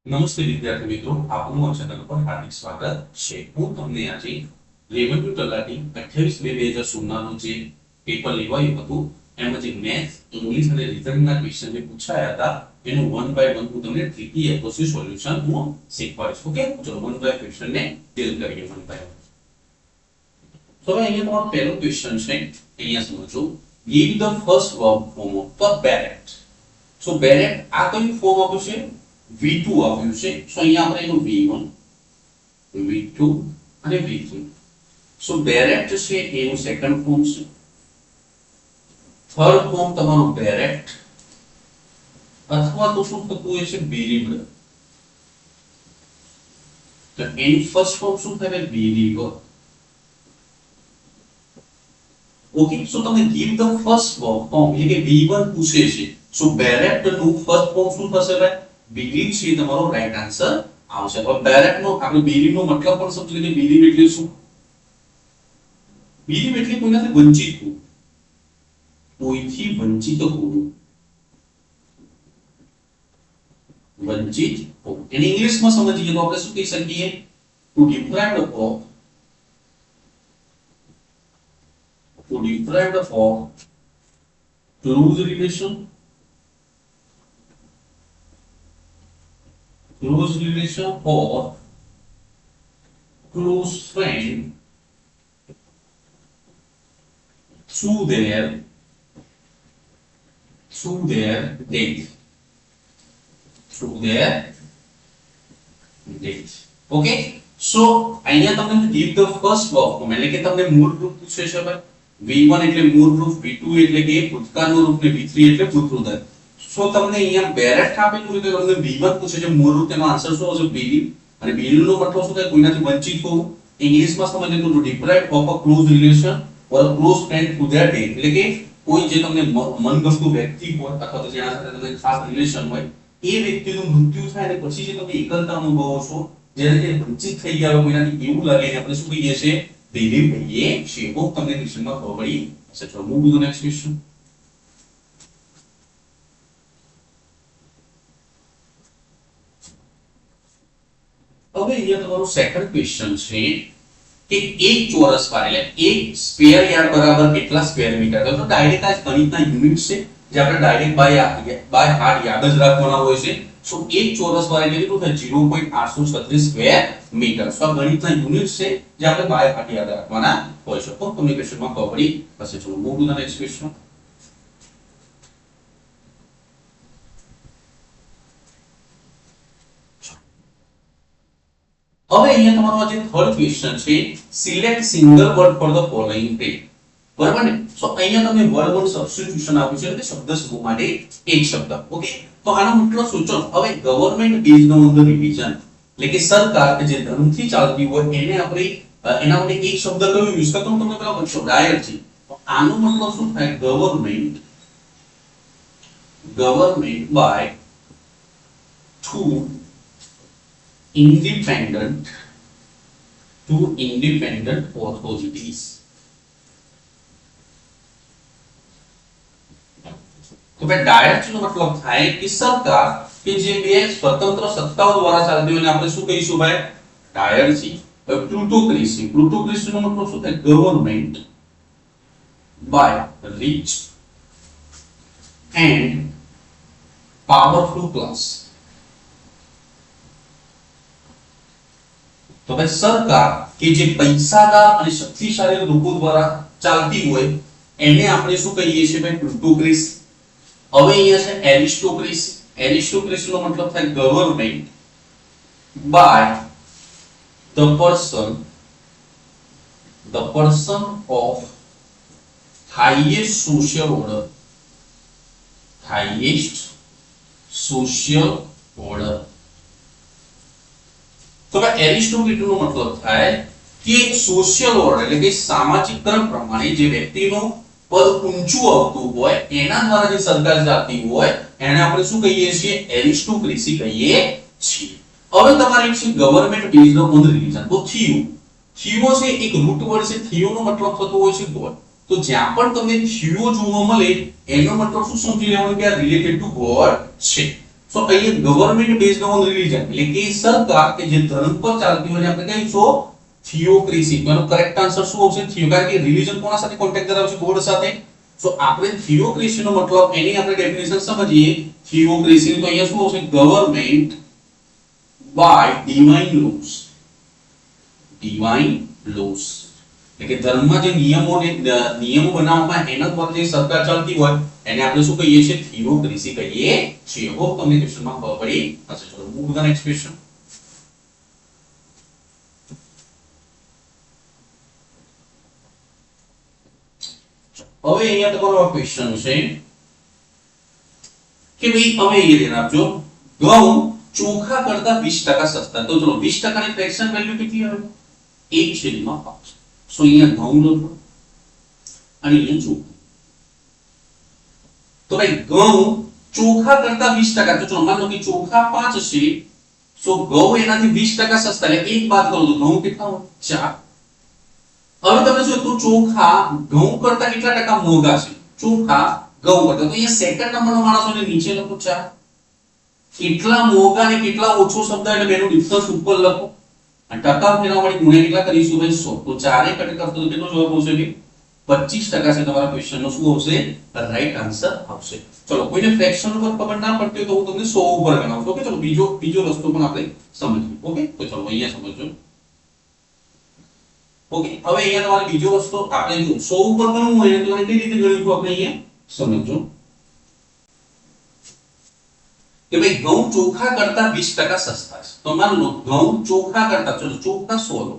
નમસ્તે વિદ્યાર્થી મિત્રો, આપનું આ ચેનલ પર હાર્દિક સ્વાગત છે. હું તમને આજે રેવન્યુ તલાટી 28/2/2016 નું જે પેપર લેવાયું હતું એમાં જે મેથ્સ, ઇંગ્લિશ અને રીઝનિંગના ક્વેશ્ચન જે પૂછાયા હતા એનું 1 બાય 1 હું તમને ટ્રિકી એપ્રોચથી સોલ્યુશન હું શીખવાડીશ. ઓકે, ચલો 1 બાય ક્વેશ્ચન ને ડીલ કરીએ 1 બાય 1. તો હવે અહીંયા તમારો પહેલો ક્વેશ્ચન છે, અહીંયા સમજો. Give the first verb form of the bereft. So bereft આ કયું ફોર્મ આપ્યું છે? V2 આપ્યું છે. સો અહીંયા આપણે એનું V1, V2 અને V3. સો બેરેટ છે એનું સેકન્ડ ફોર્મ છે. થર્ડ ફોર્મ તમારું બેરેટ અથવા તો શું થતું હોય છે? બિલીવડ. તો એની ફર્સ્ટ ફોર્મ શું થાય? બિલીવર. ઓકે, સો તમે ગીવ ધ ફર્સ્ટ ફોર્મ એટલે કે V1 પૂછે છે. સો બેરેટ નું ફર્સ્ટ ફોર્મ શું થશે ભાઈ? બિલીવ છે તમારો રાઈટ આન્સર આવશે. હવે બેરેટ નો આપણે બિલીવ નો મતલબ પણ સમજી લઈએ. બિલીવ એટલે શું? બિલીવ એટલે કોઈનાથી વંચિત થવું, કોઈથી વંચિત હોવું, વંચિત હોવું. એને ઇંગ્લિશમાં સમજીએ તો આપણે શું કહી શકીએ? To deprive of close relation, or close friend through their death. Okay, so અહીંયા તમને give the first verb form એટલે કે તમને મૂળ રૂપ પૂછે છે ભાઈ. V1 એટલે મૂળ રૂપ, V2 એટલે કે ભૂતકાળનું રૂપ ને V3 એટલે ભૂતપૂર્વ. સો તમને અહીંયા બેરેટ આપેલું છે તો તમને V1 પૂછે છે મૂળ રૂપ, તેનો આન્સર શું હશે? બિલીવ. અને બિલીવ નો મતલબ શું થાય? કોઈનાથી વંચિત હોવું. ઇંગ્લિશમાં સમજીએ તો deprive of a close relation or a close friend through their death. એટલે કે કોઈ જે તમને મનગમતું વ્યક્તિ હોય અથવા તો જેના સાથે તમને ખાસ રિલેશન હોય એ વ્યક્તિનું મૃત્યુ થાય અને પછી જે તમે એકલતા અનુભવો છો, જ્યારે તે વંચિત થઈ ગયા હોય કોઈનાથી એવું લાગે ને આપણે શું કહીએ છીએ? બિલીવ કહીએ છીએ. હોપ તમને ક્વેશ્ચનમાં ખબર પડી હશે. ચલો move to the next question. હવે અહીંયા તમારો સેકન્ડ ક્વેશ્ચન છે કે એક ચોરસ બાર એટલે એક સ્ક્વેર યાર્ડ બરાબર કેટલા સ્ક્વેર મીટર? તો ડાયરેક્ટ આ ગણિતના યુનિટ છે જે આપણે ડાયરેક્ટ બાય હાર્ટ યાદ જ રાખવાના હોય છે. સો એક ચોરસ બાર એટલે કેટલું થાય? 0.836 સ્ક્વેર મીટર. સો આ ગણિતના યુનિટ છે જે આપણે બાય હાર્ટ યાદ રાખવાના હોય છે. તો તમને ક્વેશ્ચનમાં ખબર પડી હશે. ચલો move to the next question. હવે અહીંયા તમારો જે થર્ડ ક્વેશ્ચન છે, select single word for the following text. બરાબર ને? સો અહીંયા તમને વર્ડ વન સબસ્ટિટ્યુશન આપ્યું છે એટલે શબ્દ સમૂહ માટે એક શબ્દ. ઓકે, તો આનો મતલબ શું? ચલો હવે government based on the revision એટલે કે સરકાર કે જે ધનથી ચાલતી હોય એને આપણે એના માટે એક શબ્દ કયો યુઝ કરતો હું તમને પેલા પૂછો ડાયર છે. તો આનો મતલબ શું થાય? Government by to independent authorities. તો ભાઈ ડાયરેક્ટ નો મતલબ થાય કે સરકાર કે જે બે સ્વતંત્ર સત્તાઓ દ્વારા ચાલતી હોય આપણે શું કહીશું ભાઈ? ડાયરસી. હવે પ્લુટોક્રેસી નો મતલબ શું થાય? Government by rich and powerful class. તો ભાઈ સરકાર કે જે પૈસાદાર અને શક્તિશાળી લોકો દ્વારા ચાલતી હોય એને આપણે શું કહીએ છીએ ભાઈ? પ્લુટોક્રેસી. હવે અહીંયા છે એરિસ્ટોક્રેસી. એરિસ્ટોક્રેસી નો મતલબ થાય government by the person of highest social order. તો ભાઈ એરિસ્ટોક્રેટ નો મતલબ થાય કે સોશિયલ ઓર્ડર એટલે કે સામાજિક ક્રમ પ્રમાણે જે વ્યક્તિનું પદ ઊંચું આવતું હોય એના દ્વારા જે સરકાર ચાલતી હોય એને આપણે શું કહીએ છીએ? એરિસ્ટોક્રેસી કહીએ છીએ. હવે તમારી છે ગવર્નમેન્ટ બેઝડ ઓન રિલિજન. તો થિયો છે એક રૂટ વર્ડ છે. થિયો નો મતલબ થતો હોય છે ગોડ. તો જ્યાં પણ તમને થિયો જોવા મળે એનો મતલબ શું સમજી લેવાનું કે આ રિલેટેડ ટુ ગોડ છે. સો અહીંયા ગવર્નમેન્ટ બેઝડ ઓન રિલીજન એટલે કે સરકાર કે જે ધર્મ પર ચાલતી હોય આપણે કહીશું થિયોક્રેસી. એનો કરેક્ટ આન્સર શું આવશે? થિયો, કારણ કે રિલીજન કોના સાથે કોન્ટેક્ટ ધરાવે છે? ગોડ સાથે. સો આપણે થિયોક્રેસી નો મતલબ એની આપણે ડેફિનેશન સમજીએ. થિયોક્રેસી તો અહીંયા શું આવશે? Government by divine laws. Divine laws એટલે કે ધર્મમાં જે નિયમો બનાવવામાં એના દ્વારા જે સરકાર ચાલતી હોય એને આપણે શું કહીએ છીએ? થિયોક્રેસી કહીએ છીએ. હોપ તમને ક્વેશ્ચનમાં ખબર પડી હશે. ચલો move to the next question. હવે અહીંયા તમારો ક્વેશ્ચન છે કે ભાઈ હવે એ ધ્યાન આપજો, ઘઉં ચોખા કરતા 20% સસ્તા. તો ચલો 20% ની ફ્રેક્શન વેલ્યુ કેટલી આવે? 1/5. સો અહીંયા ઘઉં લો અને અહીંયા ચોખા. તો ભાઈ ઘઉં ચોખા કરતા 20%. તો ચલો માન લો કે ચોખા 5 છે, સો ઘઉં એનાથી 20% સસ્તા. એટલે એક બાદ કરો તો ઘઉં કેટલા હોય? 4. હવે તમે જો તો ચોખા ઘઉં કરતા કેટલા ટકા મોંઘા છે? ચોખા ઘઉં કરતા. તો અહીંયા સેકન્ડ નંબરનો માણસ હોય નીચે લખો 4. કેટલા મોંઘા ને કેટલા ઓછો શબ્દ એટલે બેનો ડિફરન્સ ઉપર લખો અને ટકા ફેરવા માટે ગુણ્યા કેટલા કરીશું ભાઈ? 100. તો 4 કટ કરતો તો કેટલો જવાબ આવશે ભાઈ? 25% છે તમારા ક્વેશ્ચન નો શું આવશે? રાઈટ આન્સર આવશે. ચલો કોઈને ફ્રેક્શન ઉપર ખબર ના પડતી હોય તો હું તમને 100 ઉપર ગણાવું. ઓકે ચલો બીજો રસ્તો પણ આપણે સમજીએ. ઓકે તો ચલો અહીંયા સમજો. ઓકે હવે અહીંયા તમારે બીજો રસ્તો આપણે જો 100 ઉપર ગણવું હોય તો કઈ રીતે ગણીશું આપણે અહીંયા સમજો કે ભાઈ ઘઉં ચોખા કરતા 20% સસ્તા છે. તો માન લો ઘઉં ચોખા કરતા, ચલો ચોખા 100 લો,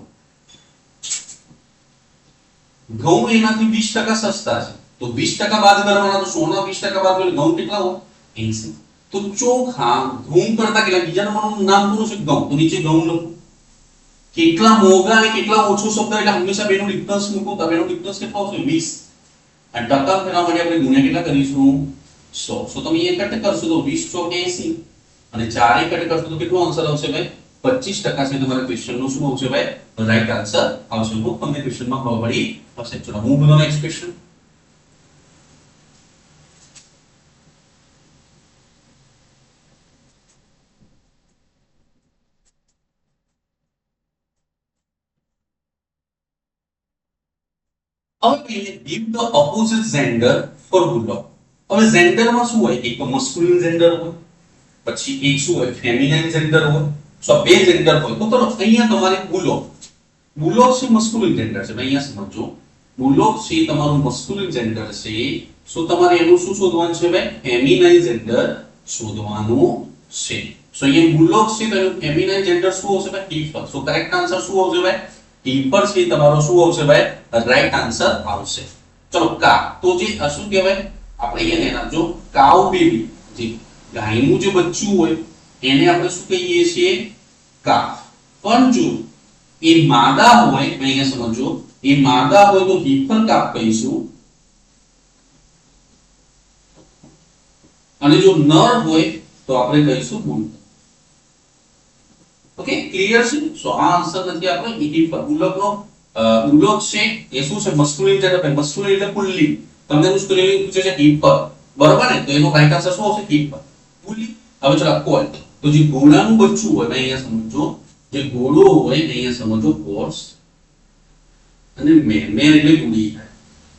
ઘઉં એનાથી 20% સસ્તા છે તો 20% બાદ કરવાના. તો 100 ના 20% બાદ એટલે ઘઉં કેટલા હોય? 80. તો ચોખા ઘઉં કરતા કેટલા? બીજા નંબરનું નામ કોનું છે? ઘઉં. તો નીચે ઘઉં લખો. કેટલા મોંઘા અને કેટલા ઓછો શબ્દ એટલે હંમેશા બેનો ડિફરન્સ મૂકો. તો બેનો ડિફરન્સ કેટલો આવશે? 20. અને ટકા ફેરવા માટે આપણે ગુણ્યા કેટલા કરીશું? 100. સો તમે એક કટ કરશો તો 20 ચોક 80 અને 4 કટ કરશો તો કેટલો આન્સર આવશે ભાઈ? 25% છે તમારા ક્વેશ્ચન નો શું આવશે ભાઈ? રાઈટ આન્સર આવશે. તો તમને ક્વેશ્ચનમાં ખબર પડી હશે. ચલો move to the next question. હવે give the opposite gender for bullock. હવે gender માં શું હોય? એક તો masculine gender હોય, પછી એક શું હોય? feminine gender હોય. સો બે gender હોય. તો ચલો અહીંયા તમારે bullock છે masculine gender છે. ભાઈ અહીંયા સમજો, bullock છે તમારું masculine gender છે. સો તમારે એનું શું શોધવાનું છે ભાઈ? feminine gender શોધવાનું છે. સો અહીંયા bullock છે તો એનું feminine gender શું આવશે ભાઈ? heifer. સો કરેક્ટ આન્સર શું આવશે ભાઈ? heifer છે તમારો શું આવશે ભાઈ? રાઈટ આન્સર આવશે. ચલો કા તો જે શું કહેવાય આપણે એને નાખજો કાઉ બેબી, જે ગાયનું જે બચ્ચું હોય એને આપણે શું કહીએ છીએ? કાફ. પણ જો એ માદા હોય, અહીંયા સમજો, એ માદા હોય તો heifer કાફ કહીશું અને જો નર હોય તો આપણે કહીશું બુલ. ઓકે ક્લિયર છે? સો આ આન્સર નથી આપણો heifer. bullock છે એ શું છે? મસ્ક્યુલિન એટલે મસ્ક્યુલિન એટલે પુલ્લિંગ. તમને મસ્ક્યુલિન પૂછે છે heifer, બરાબર ને? તો એનો રાઈટ આન્સર શું આવશે? heifer. પુલ્લિંગ. હવે ચલો કોલ્ટ. તો જે ઘોડાનું બચ્ચું હોય અહીંયા સમજો, જે ઘોડો હોય અહીંયા સમજો હોર્સ અને મેર એટલે ઘોડી.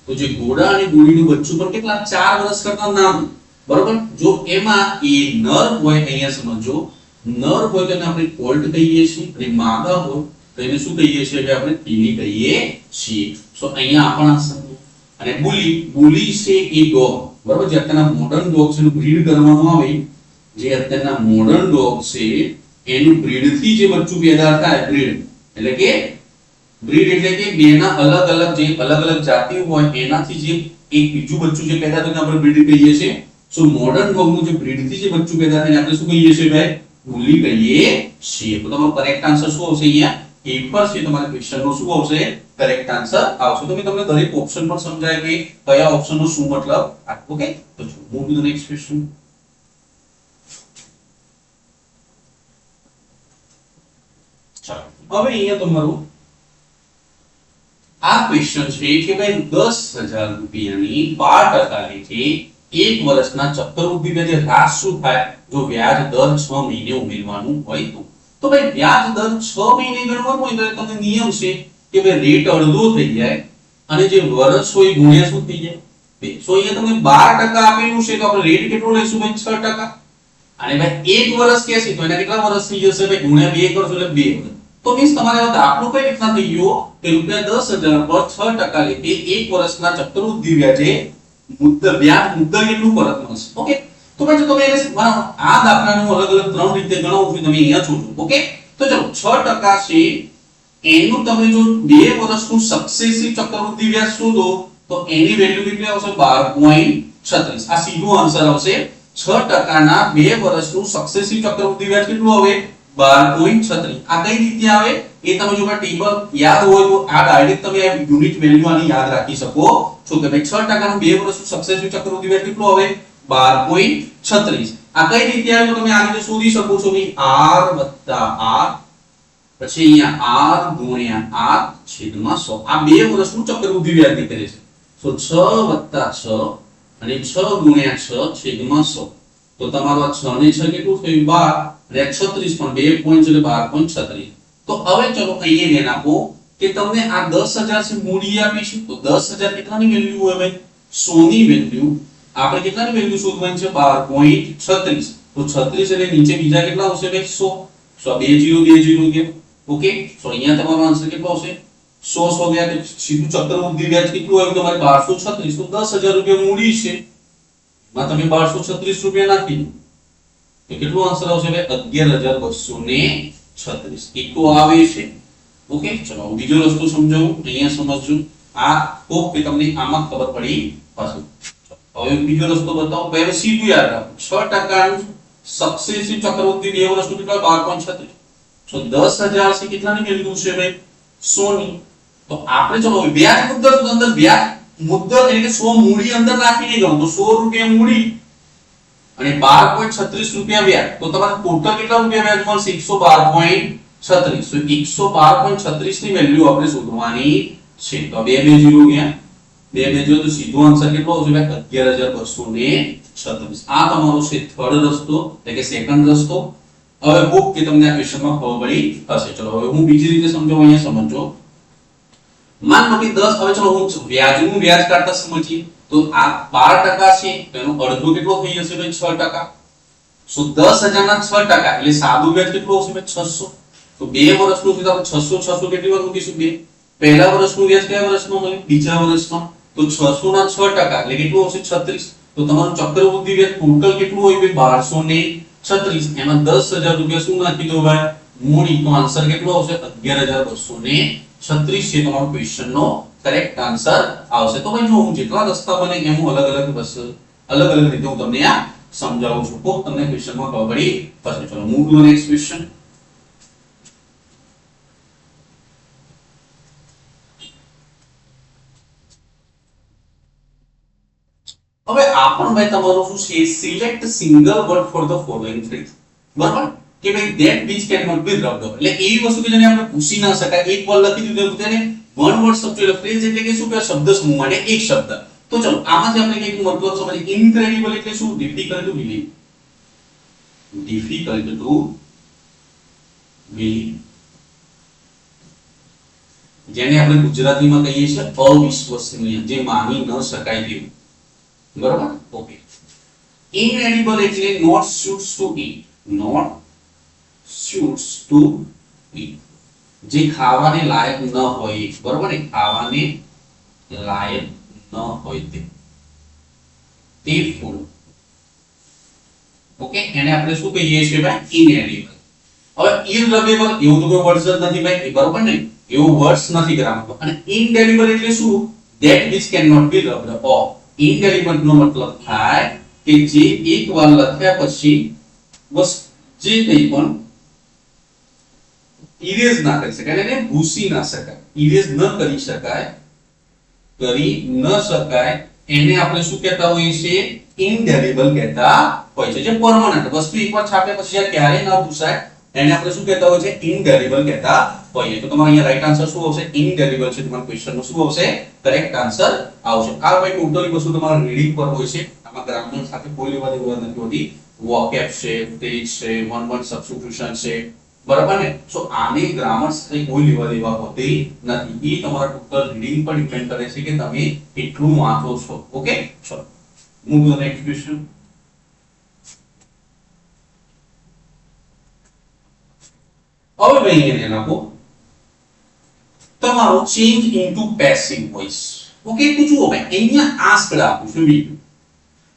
તો જે ઘોડા અને ઘોડીનું બચ્ચું પર કેટલા 4 વર્ષ કરતા નાનું, બરાબર? જો એમાં એ નર હોય અહીંયા સમજો, નર હોય તો એને આપણે કોલ્ટ કહીએ છીએ અને માદા હોય તો એને શું કહીએ છીએ? કે આપણે ટીની કહીએ છીએ. સો અહીંયા આપણા અને બુલી છે એ ડોગ, બરાબર? જે અત્યારના મોડર્ન ડોગ છે એનું બ્રીડ કરવામાં આવે, જે અત્યારના મોડર્ન ડોગ છે એનું બ્રીડ થી જે બચ્ચું પેદા થાય, બ્રીડ એટલે કે બેના અલગ અલગ જાતિ હોય એનાથી જે એક બીજું બચ્ચું જે પેદા થાય આપણે બ્રીડ કહીએ છીએ. સો મોડર્ન ડોગનું જે બ્રીડ થી જે બચ્ચું પેદા થાય આપણે શું કહીએ છીએ ભાઈ? બુલી કહીએ છીએ. તો તમારો કરેક્ટ આન્સર શું આવશે? અહીંયા heifer છે તમારા ક્વેશ્ચન નો શું આવશે? કરેક્ટ આન્સર આવશે. તો મેં તમને દરેક ઓપ્શન પર સમજાય કે કયા ઓપ્શન નો શું મતલબ. ઓકે તો move to the next question. ચાલો હવે અહીંયા તમારું આ ક્વેશ્ચન છે કે ભાઈ 10,000 રૂપિયાની 12% લેખે એક વર્ષના ચક્રવૃદ્ધિ વ્યાજે હ્રાસ શું થાય જો વ્યાજ દર 6 મહિને ઉમેરવાનું હોય તો ભાઈ વ્યાજ દર 6 મહિને ગણવાનું હોય તો તમને નિયમ છે કે ભાઈ રેટ અડધો થઈ જાય અને જે વર્ષ હોય ગુણ્યા શું થઈ જાય 2. સો અહીંયા તમને 12% આપેલું છે તો આપણે રેટ કેટલો લઈશું ભાઈ 6%. અને ભાઈ એક વર્ષ કે છે તો એના કેટલા વર્ષ થઈ જશે ભાઈ ગુણ્યા 2 કરશો એટલે 2 વર્ષ. તો મીન્સ તમારે આ દાખલો કઈ રીતના થઈ ગયો કે ₹10,000 પર 6% લેખે એક વર્ષના ચક્રવૃદ્ધિ વ્યાજે વ્યાજ મુદ્દલ કેટલું પરત મળશે. ઓકે, તો ભાઈ જો તમે એને આ દાખલાનું અલગ અલગ 3 રીતે ગણાવું છું તમે અહીંયા જોજો. ઓકે, તો ચલો 6% છે એનું તમે જો 2 વર્ષનું સક્સેસિવ ચક્રવૃદ્ધિ વ્યાજ શોધો તો એની વેલ્યુ કેટલી આવશે 12.36. આ સીધો આન્સર આવશે 6% ના 2 વર્ષનું સક્સેસિવ ચક્રવૃદ્ધિ વ્યાજ કેટલું આવે 12.36. આ કઈ રીતે આવે એ તમે જો ટેબલ યાદ હોય તો આ ડાયરેક્ટ તમે આ યુનિટ વેલ્યુ આની યાદ રાખી શકો છો કે ભાઈ 6% નું 2 વર્ષનું સક્સેસિવ ચક્રવૃદ્ધિ વ્યાજ કેટલું આવે 12.36. આ કઈ રીતે આવે તો તમે આ રીતે શોધી શકો છો કે r r પછી અહીંયા r ગુણ્યા r છેદમાં 100. આ 2 વર્ષનું ચક્રવૃદ્ધિ વ્યાજ નીકળે છે. તો 6 6 અને 6 ગુણ્યા 6 છેદમાં 100. તો તમારો આ 6 ને 6 કેટલું થયું 12 અને 36 પણ 2 પોઈન્ટ એટલે 12.36. તો હવે ચલો અહીંયા ધ્યાન આપો કે તમને આ 10000 છે મૂડી આપીશું તો 10000 કેટલાની વેલ્યુ હોય ભાઈ 100 ની વેલ્યુ આપણે કેટલાની વેલ્યુ શોધવાની છે 12.36. તો 36 એટલે નીચે બીજા કેટલા આવશે ભાઈ 100. સો 20 ગયા. ઓકે, તો અહીંયા તમારો આન્સર કેટલો આવશે 100 ગયા. તો સીધું ચક્રવૃદ્ધિ વ્યાજ કેટલું આવ્યું તમારે 1236. તો 10000 રૂપિયા મૂડી છે માં તમે 1236 રૂપિયા નાખી દો તો કેટલું આન્સર આવશે ભાઈ 11236. એક તો આવે છે. ઓકે, ચલો બીજો રસ્તો સમજાવું અહીંયા સમજજો. આ કોક કે તમને આમાં ખબર પડી હશે. હવે બીજો રસ્તો બતાવો. પહેલો સીધું યાદ રાખો 6% નું સક્સેસિવ ચક્રવૃદ્ધિ 2 વર્ષનું કેટલા 12.36. તો 10000 છે કેટલાની વેલ્યુ છે ભાઈ 100 ની. તો આપણે ચલો વ્યાજ મુદ્દલ તો અંદર વ્યાજ મુદ્દલ એટલે કે 100 મૂડી અંદર નાખીને ગણો તો 100 રૂપિયા મૂડી અને 12.36 રૂપિયા વ્યાજ. તો તમારે ટોટલ કેટલા રૂપિયા વ્યાજ મળશે 112.36. તો 112.36 ની વેલ્યુ આપણે શોધવાની છે. તો 2 2 0 ગયા. 2 2 0 તો સીધો આન્સર કેટલો આવશે ભાઈ 11236. આ તમારો છે થર્ડ રસ્તો એટલે કે સેકન્ડ રસ્તો. હવે હોપ કે તમને આ ક્વેશ્ચનમાં ખબર પડી હશે. ચલો હવે હું બીજી રીતે સમજાવું અહીંયા સમજો. માન લો કે 10 હવે ચલો હું વ્યાજનું વ્યાજ કાઢતા સમજીએ તો આ 12% છે તો એનો અડધો કેટલો થઈ જશે ભાઈ 6%. સો 10000 ના 6% એટલે સાદું વ્યાજ કેટલું આવશે ભાઈ 600. તો 2 વર્ષનું છે તો આપણે 600 કેટલી વાર મૂકીશું 2. પહેલા વર્ષનું વ્યાજ કયા વર્ષમાં મળે બીજા વર્ષમાં. તો 600 ના 6% એટલે કેટલું આવશે 36. તો તમારું ચક્રવૃદ્ધિ વ્યાજ ટોટલ કેટલું હોય ભાઈ 1236. એમાં 10000 રૂપિયા શું નાખી દો ભાઈ મૂડી. તો આન્સર કેટલો આવશે 11236 છે તમારો ક્વેશ્ચન નો કરેક્ટ આન્સર આવશે. તો ભાઈ જો હું જેટલા રસ્તા બને એમ હું અલગ અલગ રીતે હું તમને આ સમજાવું છું. તો તમને ક્વેશ્ચનમાં ખબર પડી પછી ચલો મૂવ ટુ નેક્સ્ટ ક્વેશ્ચન. હવે આપણ ભાઈ તમારું શું છે select single word for the following phrase. બરાબર કે ભાઈ that which cannot be rubbed off એટલે એવી વસ્તુ કે જેને આપણે પૂછી ના શકાય. એક વાર લખી દીધું તેને વન વર્ડ સબ્જેક્ટ ફ્રેઝ એટલે કે શું કે શબ્દ સમૂહ માટે એક શબ્દ. તો ચલો આમાંથી આપણે એક મતલબ સમજીએ. ઇનક્રેડિબલ એટલે શું difficult to believe. Difficult to believe જેને આપણે ગુજરાતીમાં કહીએ છીએ અવિશ્વસનીય જે માની ન શકાય તેવું. બરાબર. ઓકે. ઇનએડિબલ એટલે not suits to eat. Not suits to eat જે ખાવાને લાયક ન હોય. બરાબર ને ખાવાને લાયક ન હોય તે ફૂડ. ઓકે, એને આપણે શું કહીએ છીએ ભાઈ ઇનએડિબલ. હવે ઇરરેબેબલ એવું તો કોઈ વર્ડ્સ જ નથી ભાઈ. બરાબર ને એવું વર્ડ્સ નથી ગ્રામરમાં. અને ઇનએડિબલ એટલે શું that which cannot be rubbed off. ઇનએડિબલ નો મતલબ થાય કે જે એકવાર લખ્યા પછી બસ જે કંઈ પણ ઇરેઝ ના કરી શકાય એને ભૂસી ના શકાય. ઇરેઝ ન કરી શકાય એને આપણે શું કહેતા હોઈએ છીએ ઇનડેલિબલ કહેતા હોય છે. જે પરમાનન્ટ વસ્તુ એકવાર છાપ્યા પછી ક્યારે ના ભૂસાય એને આપણે શું કહેતા હોય છે ઇનવેરિયેબલ કહેતા હોઈએ તો તમારે અહીંયા રાઈટ આન્સર શું આવશે ઇનવેરિયેબલ છે તમારા ક્વેશ્ચનનો શું આવશે કરેક્ટ આન્સર આવશે આ ભાઈ ટોટલી વસ્તુ તમારા રીડિંગ પર હોય છે આમાં ગ્રામર સાથે કોઈ લેવા દેવા નથી હોતી વોકેબ છે ટેજ છે વન વર્ડ સબસ્ટિટ્યુશન છે બરાબર ને સો આને ગ્રામર સાથે કોઈ લેવા દેવા હોતી નથી એ તમારા ટોટલ રીડિંગ પર ડિપેન્ડ કરે છે કે તમે કેટલું વાંચો છો ઓકે ચલો move to the next question હવે ભાઈ એને લખો તમારો change into passive voice okay તો જુઓ ભાઈ અહીંયા આસ્કડ આપું છું V2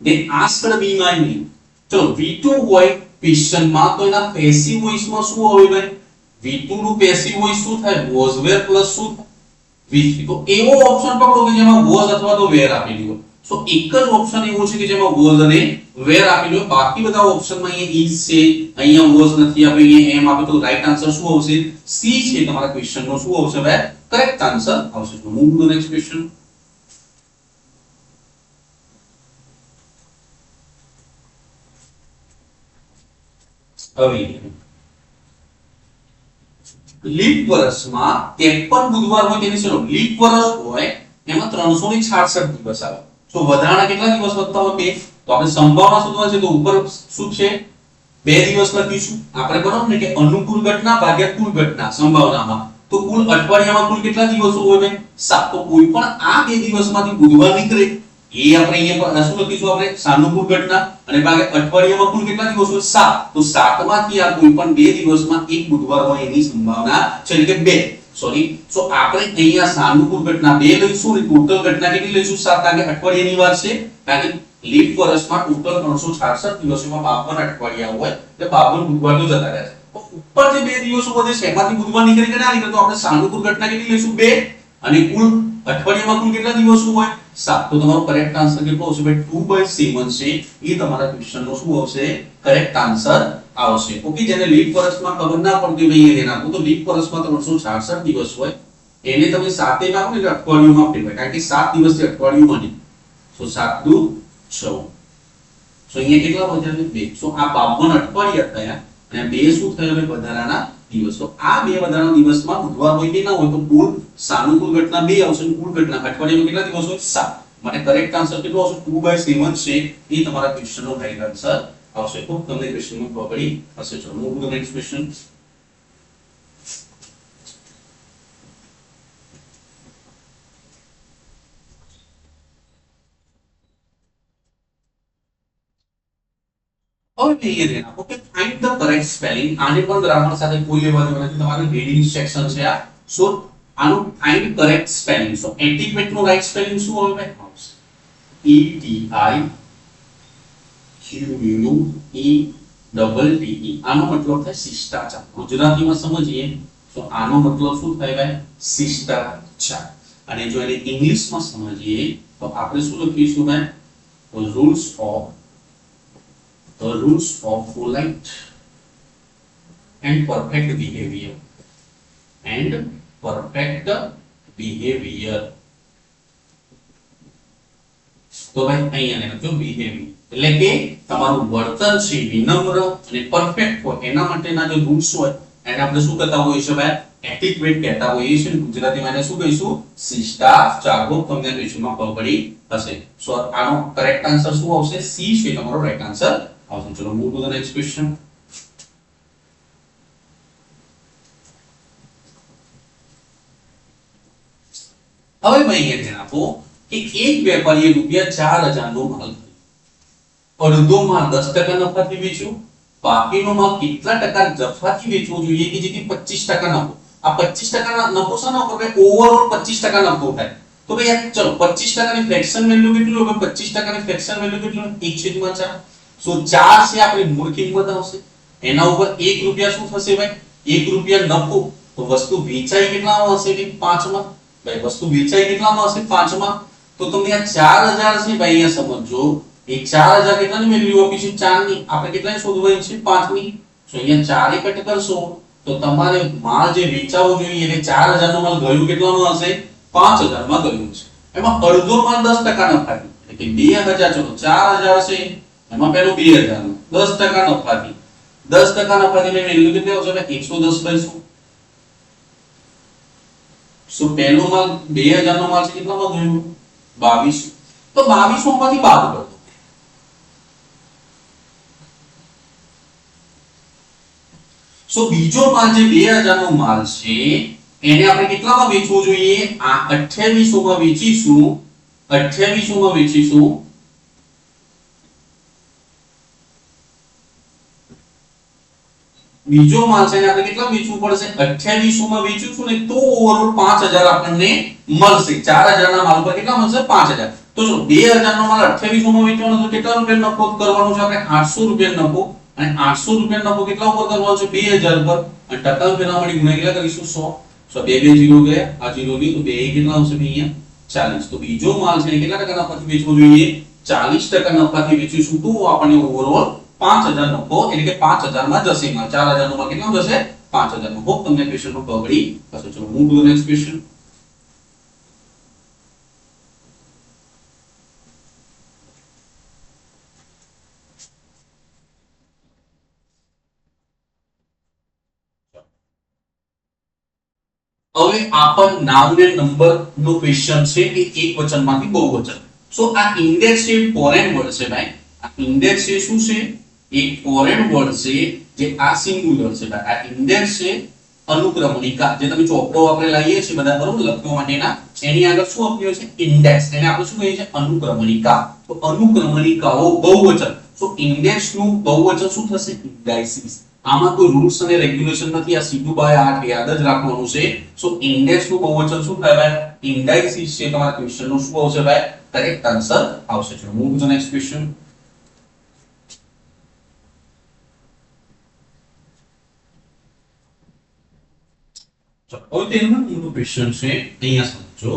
દે આસ્કડ બી માં નહીં ચલો V2 હોય ક્વેશ્ચન માં તો એના પેસિવ વોઇસ માં શું હોય ભાઈ V2 નું પેસિવ વોઇસ શું થાય was were પ્લસ શું V3 તો એવો ઓપ્શન પકડો કે જેમાં was અથવા તો were આપેલી હોય સો એક જ ઓપ્શન એવો છે કે જેમાં was અને were આપેલું હોય બાકી બધા ઓપ્શન માં અહીંયા is છે અહીંયા was નથી આપે અહીંયા એમ આપે તો રાઈટ આન્સર શું આવશે સી છે તમારા ક્વેશ્ચન નો શું આવશે ભાઈ કરેક્ટ આન્સર આવશે તો move to the next question હવે લીપ વર્ષમાં 53 બુધવાર હોય તેની ચલો લીપ વર્ષ હોય એમાં 366 દિવસ આવે તો વધારાના કેટલા દિવસ વધતા હોય બે તો આપણે સંભાવના શોધવા છે તો ઉપર શું છે બે દિવસ લખીશું આપણે બરાબર ને કે અનુકૂળ ઘટના ભાગ્યા કુલ ઘટના સંભાવનામાં તો કુલ અઠવાડિયામાં કુલ કેટલા દિવસો હોય બે 7 તો કોઈ પણ આ બે દિવસમાંથી બુધવાર નીકળે એ આપણે અહીંયા શું લખીશું આપણે સાનુકૂળ ઘટના અને ભાગ્યા અઠવાડિયામાં કુલ કેટલા દિવસ હોય 7 તો 7 માંથી આ કોઈ પણ બે દિવસમાં એક બુધવાર હોય એની સંભાવના છે એટલે કે 2 સોરી સો આપણે અહીંયા સાનુકૂળ ઘટના 2 લઈશું અને ટોટલ ઘટના કેટલી લઈશું 7 કારણ કે અઠવાડિયાની વાત છે કારણ કે લીપ વર્ષમાં ટોટલ 366 દિવસોમાં 52 અઠવાડિયા હોય એટલે 52 બુધવાર તો જતા રહે છે ઉપર જે બે દિવસો વધે છે એમાંથી બુધવાર નીકળી કે ના નીકળે તો આપણે સાનુકૂળ ઘટના કેટલી લઈશું 2 અને કુલ અઠવાડિયામાં કુલ કેટલા દિવસો હોય 7 તો તમારો કરેક્ટ આન્સર કેટલો આવશે ભાઈ 2/7 છે એ તમારા ક્વેશ્ચન નો શું આવશે કરેક્ટ આન્સર આવશે ઓકે જેને લીપ વર્ષમાં ખબર ના પડતી હોય એને નાખો તો લીપ વર્ષમાં 366 દિવસ હોય એને તમે 7 નાખો એટલે અઠવાડિયુંમાં ફેરવાય કારણ કે 7 દિવસથી અઠવાડિયું બને તો 7 દુ 6 સો અહીંયા કેટલા વધ્યા 2 સો આ 52 અઠવાડિયા થયા અને બે શું થયું ભાઈ વધારાના દિવસો આ બે વધારાના દિવસમાં બુધવાર હોય કે ના હોય તો કુલ સાનુકૂળ ઘટના 2 આવશે અને કુલ ઘટના અઠવાડિયામાં કેટલા દિવસ હોય 7 માટે કરેક્ટ આન્સર કેટલો આવશે 2/7 છે એ તમારા ક્વેશ્ચનનો રાઈટ આન્સર આવશે તો તમને ક્વેશ્ચનમાં પ્રોપરલી હશે ચલો move to the next question હવે ये देना okay find the correct spelling आने पर ग्रामर સાથે કોઈ લેવા દેવા નથી તમારું રીડિંગ સેક્શન છે આ સો આનું ફાઇન્ડ કરેક્ટ સ્પેલિંગ સો એન્ટિક્વેટ નું રાઈટ સ્પેલિંગ શું હોય આવશે E T I Q U E double T E આનો મતલબ થાય શિષ્ટાચાર ગુજરાતીમાં સમજીએ તો આનો મતલબ શું થાય ભાઈ શિષ્ટાચાર અને જો એને ઇંગ્લિશમાં સમજીએ તો આપણે શું લખીશું ભાઈ rules of polite and perfect behavior તો ભાઈ અહીંયા લખજો behavior એટલે કે તમારું વર્તન છે વિનમ્ર અને પરફેક્ટ હોય એના માટેના જે રૂલ્સ હોય એને આપણે શું કહેતા હોઈએ છે ભાઈ એટિક્વેટ કહેતા હોઈએ છીએ ગુજરાતીમાં એને શું કહીશું શિષ્ટાચાર તમને ક્વેશ્ચનમાં ખબર પડી હશે સો આનો કરેક્ટ આન્સર શું આવશે સી છે તમારો રાઈટ આન્સર આવશે ચલો move to the next question હવે ભાઈ એ ધ્યાન આપો કે એક વેપારીએ ₹4000 નો માલ અડધો માલ 10% નફાથી વેચ્યો બાકીનો માલ કેટલા ટકા નફાથી વેચવો જોઈએ કે જેથી 25% નફો આ 25% નફો શાનો ઉપર ઓવરઓલ 25% નફો થાય તો ભાઈ ચલો 25% ની ફ્રેક્શન વેલ્યુ કેટલું હોય 25% ની ફ્રેક્શન વેલ્યુ કેટલું 1/4 સો 4 છે આપણી મૂળ કિંમત આવશે એના ઉપર 1 રૂપિયા શું થશે ભાઈ 1 રૂપિયા નફો તો વસ્તુ વેચાઈ કેટલામાં હશે ભાઈ 5 માં ભાઈ વસ્તુ વેચાઈ કેટલામાં હશે 5 માં તો તમને આ 4000 છે ભાઈ અહીંયા સમજો એ 4000 કેટલાની વેલ્યુ આપી છે 4 ની આપણે કેટલાની શોધવાની છે 5 ની તો અહીંયા 4 કટ કરશો તો તમારે માલ જે વેચાવો જોઈએ એટલે 4000 નો માલ ગયું કેટલામાં હશે 5000 માં ગયું છે એમાં અડધો માલ 10% નફાથી એટલે કે 2000 ચલો 4000 છે એમાં પેલું 2000 10% નફાથી 10% નફાની વેલ્યુ કેટલી આવશે ભાઈ 110/100. સો પહેલો માલ 2000 નો માલ છે કેટલામાં ગયો 22. તો 2200 માંથી બાદ કરો. સો બીજો માલ જે 2000 નો માલ છે એને આપણે કેટલામાં વેચવો જોઈએ આ 2800 માં વેચીશું. 2800 માં વેચીશું. બીજો માલ છે એને આપણે કેટલા વેચવું પડશે 2800 માં વેચીશું ને તો ઓવરઓલ 5000 આપણને મળશે. 4000 ના માલ પર કેટલા મળશે 5000. તો જો 2000 નો માલ 2800 માં વેચવાનો તો કેટલા રૂપિયા નફો કરવાનો છે આપણે 800 રૂપિયા નફો. અને 800 રૂપિયા નફો કેટલા ઉપર કરવાનો છે 2000 પર. અને ટકા રૂપિયા મળી ગુણ્યા કેટલા કરીશું 100. સો બે બે જીરો ગયા આ જીરો ની તો બે કેટલા આવશે અહીંયા 40. તો બીજો માલ છે કેટલા ટકા નફાથી વેચવો જોઈએ 40% નફાથી વેચીશું તો આપણને ઓવરઓલ 5000 નફો એટલે કે 5000 માં જશે માલ. 4000 નો માલ કેટલા જશે 5000 નો. હોપ તમને ક્વેશ્ચન નો પકડી હશે. ચલો move to the next question. હવે આપણ નામ ને નંબર નો ક્વેશ્ચન છે કે એક વચનમાંથી બહુવચન. સો આ ઇન્ડેક્સ છે ફોરેન વર્ડ છે ભાઈ. આ ઇન્ડેક્સ છે શું છે એક ફોરેન વર્ડ છે જે આ સિંગ્યુલર છે ભાઈ. આ ઇન્ડેક્સ છે અનુક્રમણિકા જે તમે ચોપડો આપણે લાવીએ છીએ બધા બરોબર લખવા માટેના એની આગળ શું આપ્યું છે ઇન્ડેક્સ. એને આપણે શું કહીએ છીએ અનુક્રમણિકા. તો અનુક્રમણિકાઓ બહુવચન. સો ઇન્ડેક્સ નું બહુવચન શું થશે ઇન્ડાઇસિસ. આમાં કોઈ રૂલ્સ અને રેગ્યુલેશન નથી. આ સીધું બાય 8 યાદ જ રાખવાનું છે. સો ઇન્ડેક્સ નું બહુવચન શું થાય ભાઈ ઇન્ડાઇસિસ છે. તમારા ક્વેશ્ચન નું શું આવશે ભાઈ કરેક્ટ આન્સર આવશે. ચલો move to the next question. હવે તેનું મોટું ક્વેશ્ચન છે અહીંયા સમજો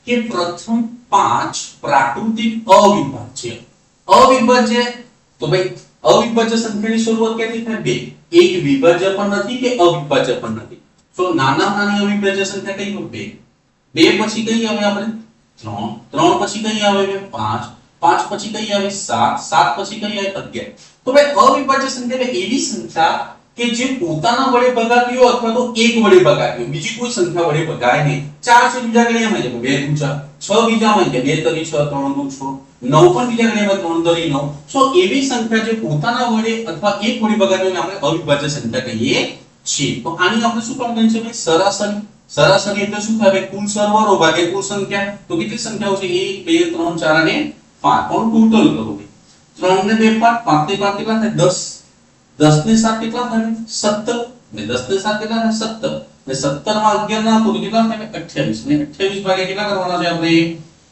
કે પ્રથમ 5 પ્રાકૃતિક અવિભાજ્ય અવિભાજ્ય તો ભાઈ અવિભાજ્ય સંખ્યાની શરૂઆત ક્યાંથી થાય 2. એક વિભાજ્ય પણ નથી કે અવિભાજ્ય પણ નથી. તો નાનામાં નાની અવિભાજ્ય સંખ્યા કઈ હોય 2. 2 પછી કઈ આવે આપણે 3. 3 પછી કઈ આવે 5. 5 પછી કઈ આવે 7. 7 પછી કઈ આવે 11. તો ભાઈ અવિભાજ્ય સંખ્યા એવી સંખ્યા કે જે પોતાના વડે ભગાતી હોય અથવા તો એક વડે ભગાતી હોય બીજી કોઈ સંખ્યા વડે ભગાય નહીં. 4 છે બીજા ગણ્યામાં જાય 2 × 4 6 બીજામાં જાય 2 × 6 3 × 6 9 પણ બીજા ગણ્યામાં 3 × 9. સો એવી સંખ્યા જે પોતાના વડે અથવા એક વડે ભગાતી હોય આપણે અવિભાજ્ય સંખ્યા કહીએ છીએ. તો આની આપણે શું પણ ગણી છે ભાઈ સરાસરી. સરાસરી એટલે શું થાય કુલ સરવાળો ભાગ્યા કુલ સંખ્યા. તો કેટલી સંખ્યાઓ છે 1 2 3 4 અને 5 પણ ટોટલ કરો. 3 ને 2 5 5 ને 5 કેટલા થાય 10. 10 ને 7 કેટલા થાય 17. ને 10 ને 7 કેટલા થાય 17. ને 17 માં 11 ના તો કેટલા થાય 28. ને 28 ભાગ્યા કેટલા કરવાના છે આપણે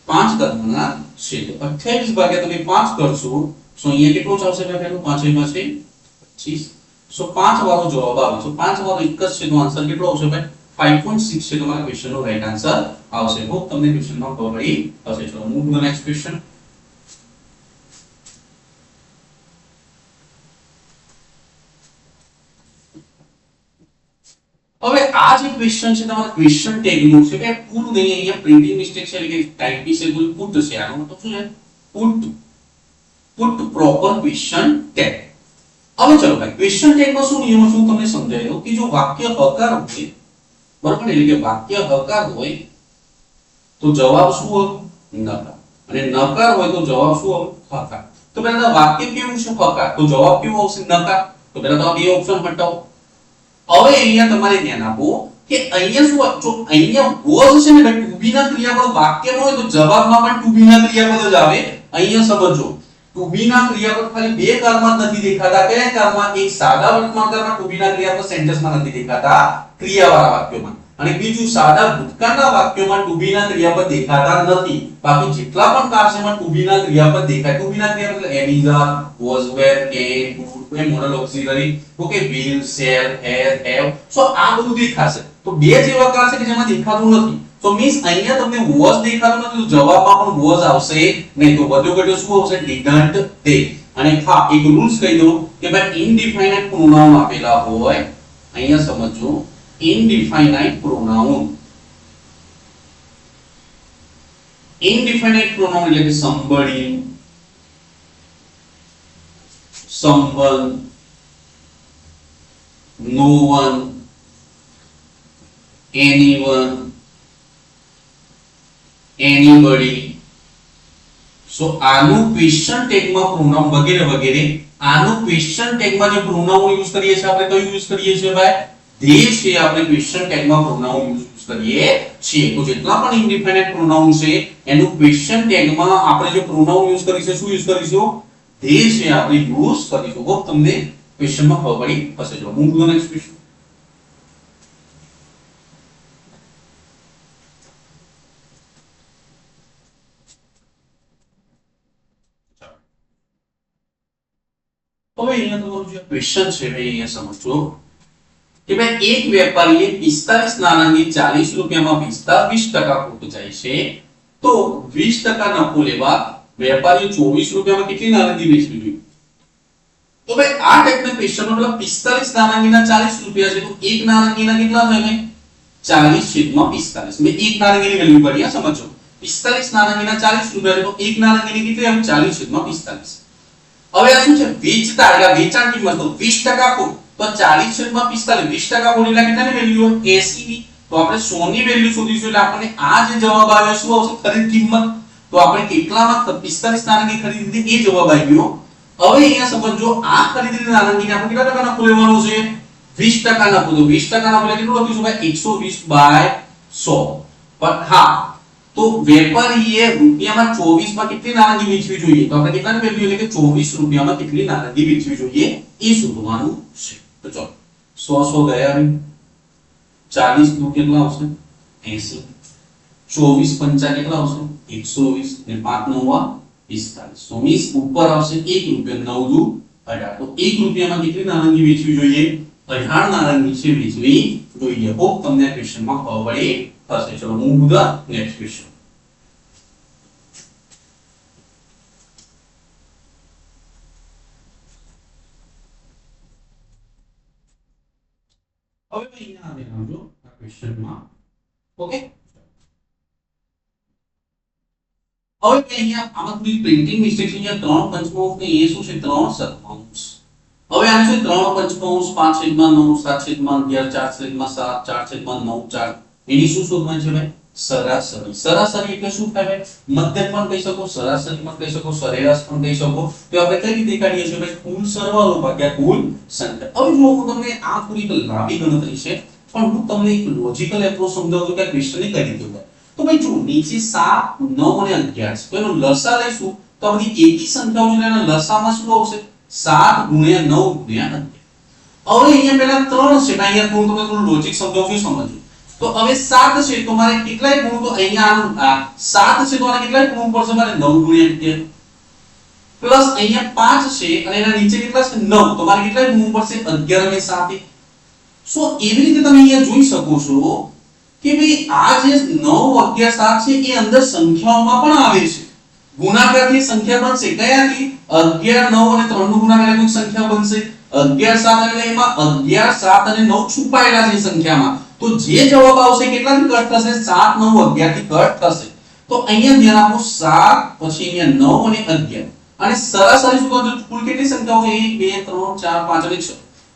5 કરવાના છે. તો 28 ભાગ્યા તમે 5 કરશો સો અહીંયા કેટલો આવશે પેલું 5 માં છે 25. સો 5 વાળો જવાબ આવે. સો 5 વાળો એક જ છે તો આન્સર કેટલો આવશે ભાઈ 5.6 છે તમારા ક્વેશ્ચન નો રાઈટ આન્સર આવશે. હોપ તમને ક્વેશ્ચન માં ખબર પડી હશે. ચલો move to the next question. હવે આ જે ક્વેશ્ચન છે તમારા ક્વેશ્ચન ટેગ નું છે કે પૂરું નહીં અહીંયા પ્રિન્ટિંગ મિસ્ટેક છે એટલે કે ટાઈપિંગ છે કોઈ પુટ છે. આનો મતલબ શું છે પુટ પ્રોપર ક્વેશ્ચન ટેગ. હવે ચલો ભાઈ ક્વેશ્ચન ટેગ માં શું નિયમ શું તમને સમજાયો કે જો વાક્ય હકાર હોય બરાબર એટલે કે વાક્ય હકાર હોય તો જવાબ શું હોય નકાર. અને નકાર હોય તો જવાબ શું હોય હકાર. તો પહેલા વાક્ય કેવું છે હકાર તો જવાબ કેવો આવશે નકાર. તો પહેલા તો આ બે ઓપ્શન હટાવો. હવે અહીંયા તમારે ધ્યાન આપો કે અહીંયા શું જો અહીંયા was છે ને ટુ બી ના ક્રિયાપદ વાક્યમાં હોય તો જવાબમાં પણ ટુ બી ના ક્રિયાપદ જ આવે. અહીંયા સમજો ટુ બી ના ક્રિયાપદ ખાલી બે કાળમાં જ નથી દેખાતા. કયા કાળમાં એક સાદા વર્તમાન કાળમાં ટુ બી ના ક્રિયાપદ સેન્ટેન્સમાં નથી દેખાતા ક્રિયાવાળા વાક્યોમાં. અને બીજું સાદા ભૂતકાળના વાક્યોમાં ટુ બી ના ક્રિયાપદ દેખાતા નથી. બાકી જેટલા પણ કાળ છે એમાં ટુ બી ના ક્રિયાપદ દેખાય. ટુ બી ના ક્રિયાપદ એટલે am is are was were can would A model auxiliary okay will shall have. સો આ બધું દેખાશે. તો બે જેવા કાળ છે કે જેમાં દેખાતું નથી. તો મીન્સ અહીંયા તમને was દેખાતું નથી તો જવાબમાં પણ was આવશે નહીં. તો વધુ ઘટ્યો શું આવશે didn't they. અને હા એક રૂલ્સ કહી દો કે ભાઈ ઇનડિફાઇનાઇટ પ્રોનાઉન આપેલા હોય અહીંયા સમજો indefinite pronoun. Indefinite pronoun એટલે કે somebody, someone, નો વન, anyone, anybody. સો આનું ક્વેશ્ચન ટેગમાં પ્રોનાઉન વગેરે વગેરે. આનું ક્વેશ્ચન ટેગમાં જે પ્રોનાઉન યુઝ કરીએ છીએ આપણે કયું યુઝ કરીએ છીએ ભાઈ? ધે છે આપણે ક્વેશ્ચન ટેગમાં પ્રોનાઉન યુઝ કરીએ છીએ. તો જેટલા પણ ઇન્ડિફિનાઇટ પ્રોનાઉન છે એનું ક્વેશ્ચન ટેગમાં આપણે જે પ્રોનાઉન યુઝ કરીશું શું યુઝ કરીશું? ધે છે આપણે યુઝ કરીશું. હોપ તમને ક્વેશ્ચનમાં ખબર પડી હશે. જો move to the next question. હવે અહીંયા તમારું જે ક્વેશ્ચન છે ભાઈ અહીંયા સમજો કે ભાઈ એક વેપારીએ 45 નારંગી 40 રૂપિયામાં વેચતા 20% ખોટ જાય છે તો 20% નફો લેવા વેપારીએ 24 રૂપિયામાં કેટલી નારંગી વેચવી જોઈએ? તો ભાઈ આ ટાઈપના ક્વેશ્ચન મતલબ 45 નારંગીના 40 રૂપિયા છે તો એક નારંગીના કેટલા થાય? 40/45. મેં એક નારંગીની વેલ્યુ કરી આ સમજો. 45 નારંગીના 40 રૂપિયા છે તો એક નારંગીની કેટલી આવે? 40/45. હવે આ શું છે? વેચતા એટલે વેચાણ કિંમત તો 20% ખોટ તો 40/45 20% ખોટ એટલે કેટલાની વેલ્યુ? 80 ની. તો આપણે 100 ની વેલ્યુ શોધીશું એટલે આપણને આ જે જવાબ આવ્યો શું આવશે? ખરીદ કિંમત. તો આપણે કેટલામાં 45 નારંગી ખરીદી હતી એ જવાબ આવ્યો. હવે અહીંયા સમજો આ ખરીદેલી નારંગીને આપણે કેટલા ટકા નફો લેવાનો છે? 20% નફો. તો 20% નફો એટલે કેટલું લખીશું ભાઈ? 120/100. પણ હા તો વેપારીએ રૂપિયામાં 24 માં કેટલી નારંગી વેચવી જોઈએ? તો આપણે કેટલાની વેલ્યુ એટલે કે 24 રૂપિયામાં કેટલી નારંગી વેચવી જોઈએ એ શોધવાનું છે. તો ચલો 100 ગયા હવે 40 નું કેટલા આવશે? 80. 24 પંચા કેટલા આવશે? 120 ને 5 નવા 45. તો 20 ઉપર આવશે 1 રૂપિયા 9 દુ 18. તો 1 રૂપિયામાં કેટલી નારંગી વેચવી જોઈએ? 18 નારંગી છે વેચવી જોઈએ. હોપ તમને આ ક્વેશ્ચનમાં ખબર પડી હશે. ચલો move to the next question. હવે અહીંયા આવે આવજો આ ક્વેશ્ચનમાં. ઓકે હવે અહીંયા આમાં થોડી પ્રિન્ટિંગ મિસ્ટેક છે. અહીંયા 3 પંચમાંશ ને એ શું છે? 3 શતમાંશ. હવે આનું છે 3 પંચમાંશ 5/9 7/11 4/7 4/9 એની શું શોધવાની છે ભાઈ? સરાસરી. સરાસરી એટલે શું થાય ભાઈ? મધ્યક પણ કહી શકો, સરાસરી પણ કહી શકો, સરેરાશ પણ કહી શકો. તો આપણે કઈ રીતે કાઢીએ છીએ ભાઈ? કુલ સરવાળો ભાગ્યા કુલ સંખ્યા. હવે જો હું તમને આ થોડી લાંબી ગણતરી છે પણ હું તમને એક લોજિકલ એપ્રોચ સમજાવું છું કે આ ક્વેશ્ચનને કઈ રીતે ઉકેલાય. તો ભાઈ જો નીચે 7 9 અને 11 છે તો એનો લસા લઈશું તો આ બધી એકી સંખ્યાઓ છે એના લસામાં શું આવશે? 7 × 9 × 11. હવે અહીંયા પહેલા 3 છે અહીંયા હું તમને થોડું લોજિક સમજાવું છું સમજો. તો હવે 7 છે તો મારે કેટલાય ગુણ? તો અહીંયા 7 છે તો આને કેટલાય ગુણ પડશે મારે? 9 × 11 પ્લસ અહીંયા 5 છે અને એના નીચે કેટલા છે? 9 તો મારે કેટલાય ગુણ પડશે? 11 અને 7. સો એવી રીતે તમે અહીંયા જોઈ શકો છો કે ભાઈ આ જે 9 11 7 છે એ અંદર સંખ્યાઓમાં પણ આવે છે. ગુણાકારની સંખ્યા બનશે કયાથી? 11 9 અને 3 નો ગુણાકાર એટલે સંખ્યા બનશે 11 7 એટલે એમાં 11 7 અને 9 છુપાયેલા છે સંખ્યામાં. તો જે જવાબ આવશે કેટલાથી કટ થશે? 7 9 11 થી કટ થશે. તો અહીંયા ધ્યાન આપો 7 પછી અહીંયા 9 અને 11 અને સરાસરી શું કરજો? કુલ કેટલી સંખ્યાઓ છે? 1 2 3 4 5 અને 6.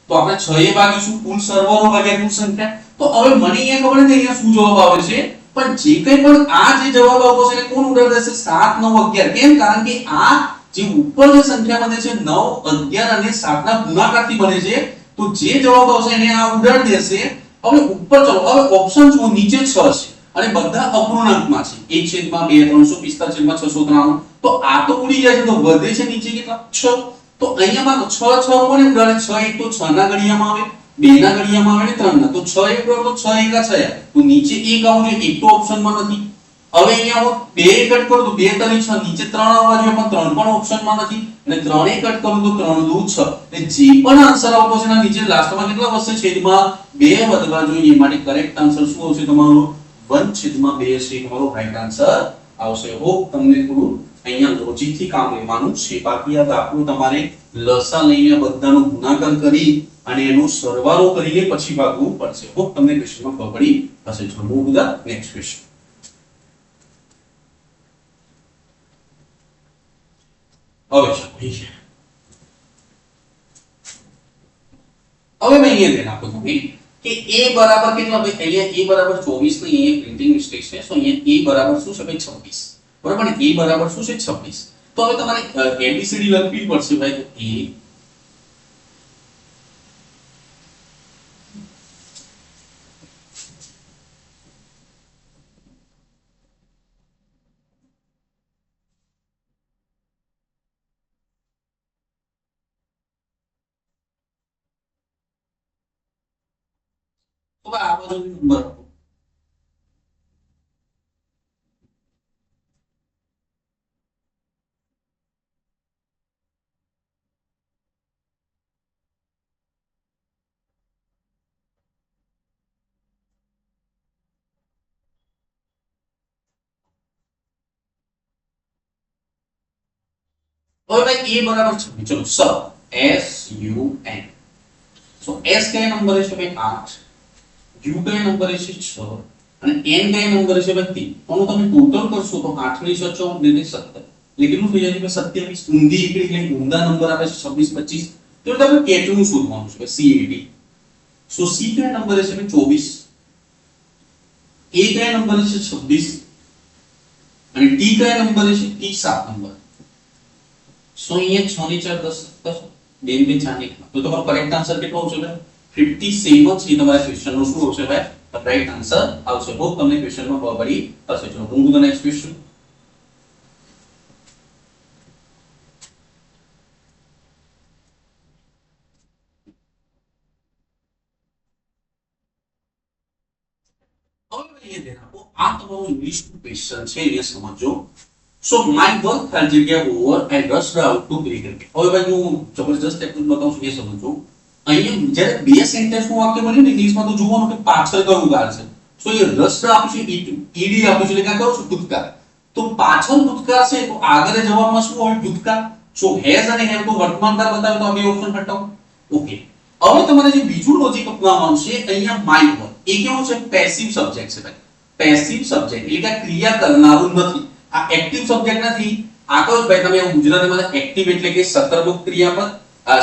તો આપણે 6 એ ભાગીશું કુલ સરવાળો ભાગ્યા કુલ સંખ્યા. તો હવે મને અહીંયા ખબર નથી અહીંયા શું જવાબ આવે છે પણ જે કંઈ પણ આ જે જવાબ આવતો છે એને કોણ ઉડાડી દેશે? 7 9 11. કેમ? કારણ કે આ જે ઉપર જે સંખ્યા બને છે 9 11 અને 7 ના ગુણાકારથી બને છે. તો જે જવાબ આવશે એને આ ઉડાડી દેશે. હવે ઉપર ચલો હવે ઓપ્શન જુઓ નીચે 6 છે અને બધા અપૂર્ણાંકમાં છે 1/2 345/693. તો આ તો ઉડી જાય છે તો વધે છે નીચે કેટલા? 6. તો અહીંયા માનો 6 6 કોને ઉડાડે? 6 એક તો 6 ના ઘડિયામાં આવે 2 ના ઘડિયામાં આવે ને 3 ના. તો 6 એક ઉડાડો તો 6 એકા 6. તો નીચે 1 આવવું જોઈએ એક તો ઓપ્શનમાં નથી. હવે અહીંયા હું 2 કટ કરું તો 2 તરી 6 નીચે 3 આવવા જોઈએ પણ 3 પણ ઓપ્શનમાં નથી અને 3 કટ કરું તો 3 દુ 6. એટલે જે પણ આન્સર આવતો છે એના નીચે લાસ્ટમાં કેટલા વધશે? છેદમાં 2 વધવા જોઈએ. માટે કરેક્ટ આન્સર શું આવશે તમારો? 1/2 છે તમારો રાઈટ આન્સર આવશે. હોપ તમને થોડું અહીંયા લોજિક થી કામ લેવાનું છે. બાકી આ દાખલો તમારે લસા લઈને બધાનો ગુણાકાર કરી અને એનો સરવાળો કરીને પછી ભાગવું પડશે. હોપ તમને ક્વેશ્ચનમાં ખબર પડી હશે. ચલો move to the next question. હવે અહીંયા ધ્યાન આપો તમે કે a બરાબર કેટલા ભાઈ અહીંયા a બરાબર 24 ને અહીંયા પ્રિન્ટિંગ મિસ્ટેક છે સો અહીંયા a બરાબર શું છે ભાઈ 26 બરાબર ને a બરાબર શું છે 26 તો હવે તમારે ABCD લખવી પડશે ભાઈ તો a તો આ બધો નંબર આપો હવે ભાઈ a બરાબર 26 ચલો સર SUN સો S કયા નંબર છે ભાઈ 8 U કયા નંબર છે 6 અને N કયા નંબર છે ભાઈ 3 તો તમે ટોટલ કરશો તો 8 ની 6 14 ને 17 લેકિન શું થઈ જાય છે 27 ઊંધી એકડી એટલે ઊંધા નંબર આવે છે 26 25 તો તમે કેટલું શોધવાનું છે CAD સો C કયા નંબર છે ભાઈ 24 A કયા નંબર છે 26 અને T કયા નંબર છે T 7 નંબર સો ये 6 ની 4 10 17 બેન બે 4 ની તો તમારો કરેક્ટ આન્સર કેટલો આવશે ભાઈ 57 છે તમારા ક્વેશ્ચન નો શું આવશે ભાઈ રાઈટ આન્સર આવશે હોપ તમને ક્વેશ્ચન માં ખબર પડી હશે ચલો move to the next question હવે એ ધ્યાન આપો આ તમારો ઇંગ્લિશ નું ક્વેશ્ચન છે એ સમજો So my work had જગ્યા over and rushed out to play cricket. હવે ભાઈ હું જબરજસ્ત ટેકનિક બતાવું છું એ સમજો અહીંયા જ્યારે બે સેન્ટેન્સ નું વાક્ય બન્યું ને ઇંગ્લિશમાં તો જોવાનું કે પાછળ કયું કાર છે સો એ રસ્ટ આપ્યું છે ઈડી આપ્યું છે એટલે કે કયો છે ભૂતકાળ તો પાછળ ભૂતકાળ છે તો આગળ જવાબમાં શું હોય ભૂતકાળ સો હેઝ અને હેવ તો વર્તમાનકાળ બતાવે તો આ બે ઓપ્શન હટાવો ઓકે હવે તમારે જે બીજું લોજિક અપનાવવાનું છે અહીંયા માય વર્ક એ કેવું છે પેસિવ સબ્જેક્ટ છે ભાઈ પેસિવ સબ્જેક્ટ એટલે કે ક્રિયા કરનારું નથી આ એક્ટિવ સબ્જેક્ટ નથી આ કયો ભાઈ તમે ગુજરાતીમાં એક્ટિવ એટલે કે સકર્મક ક્રિયાપદ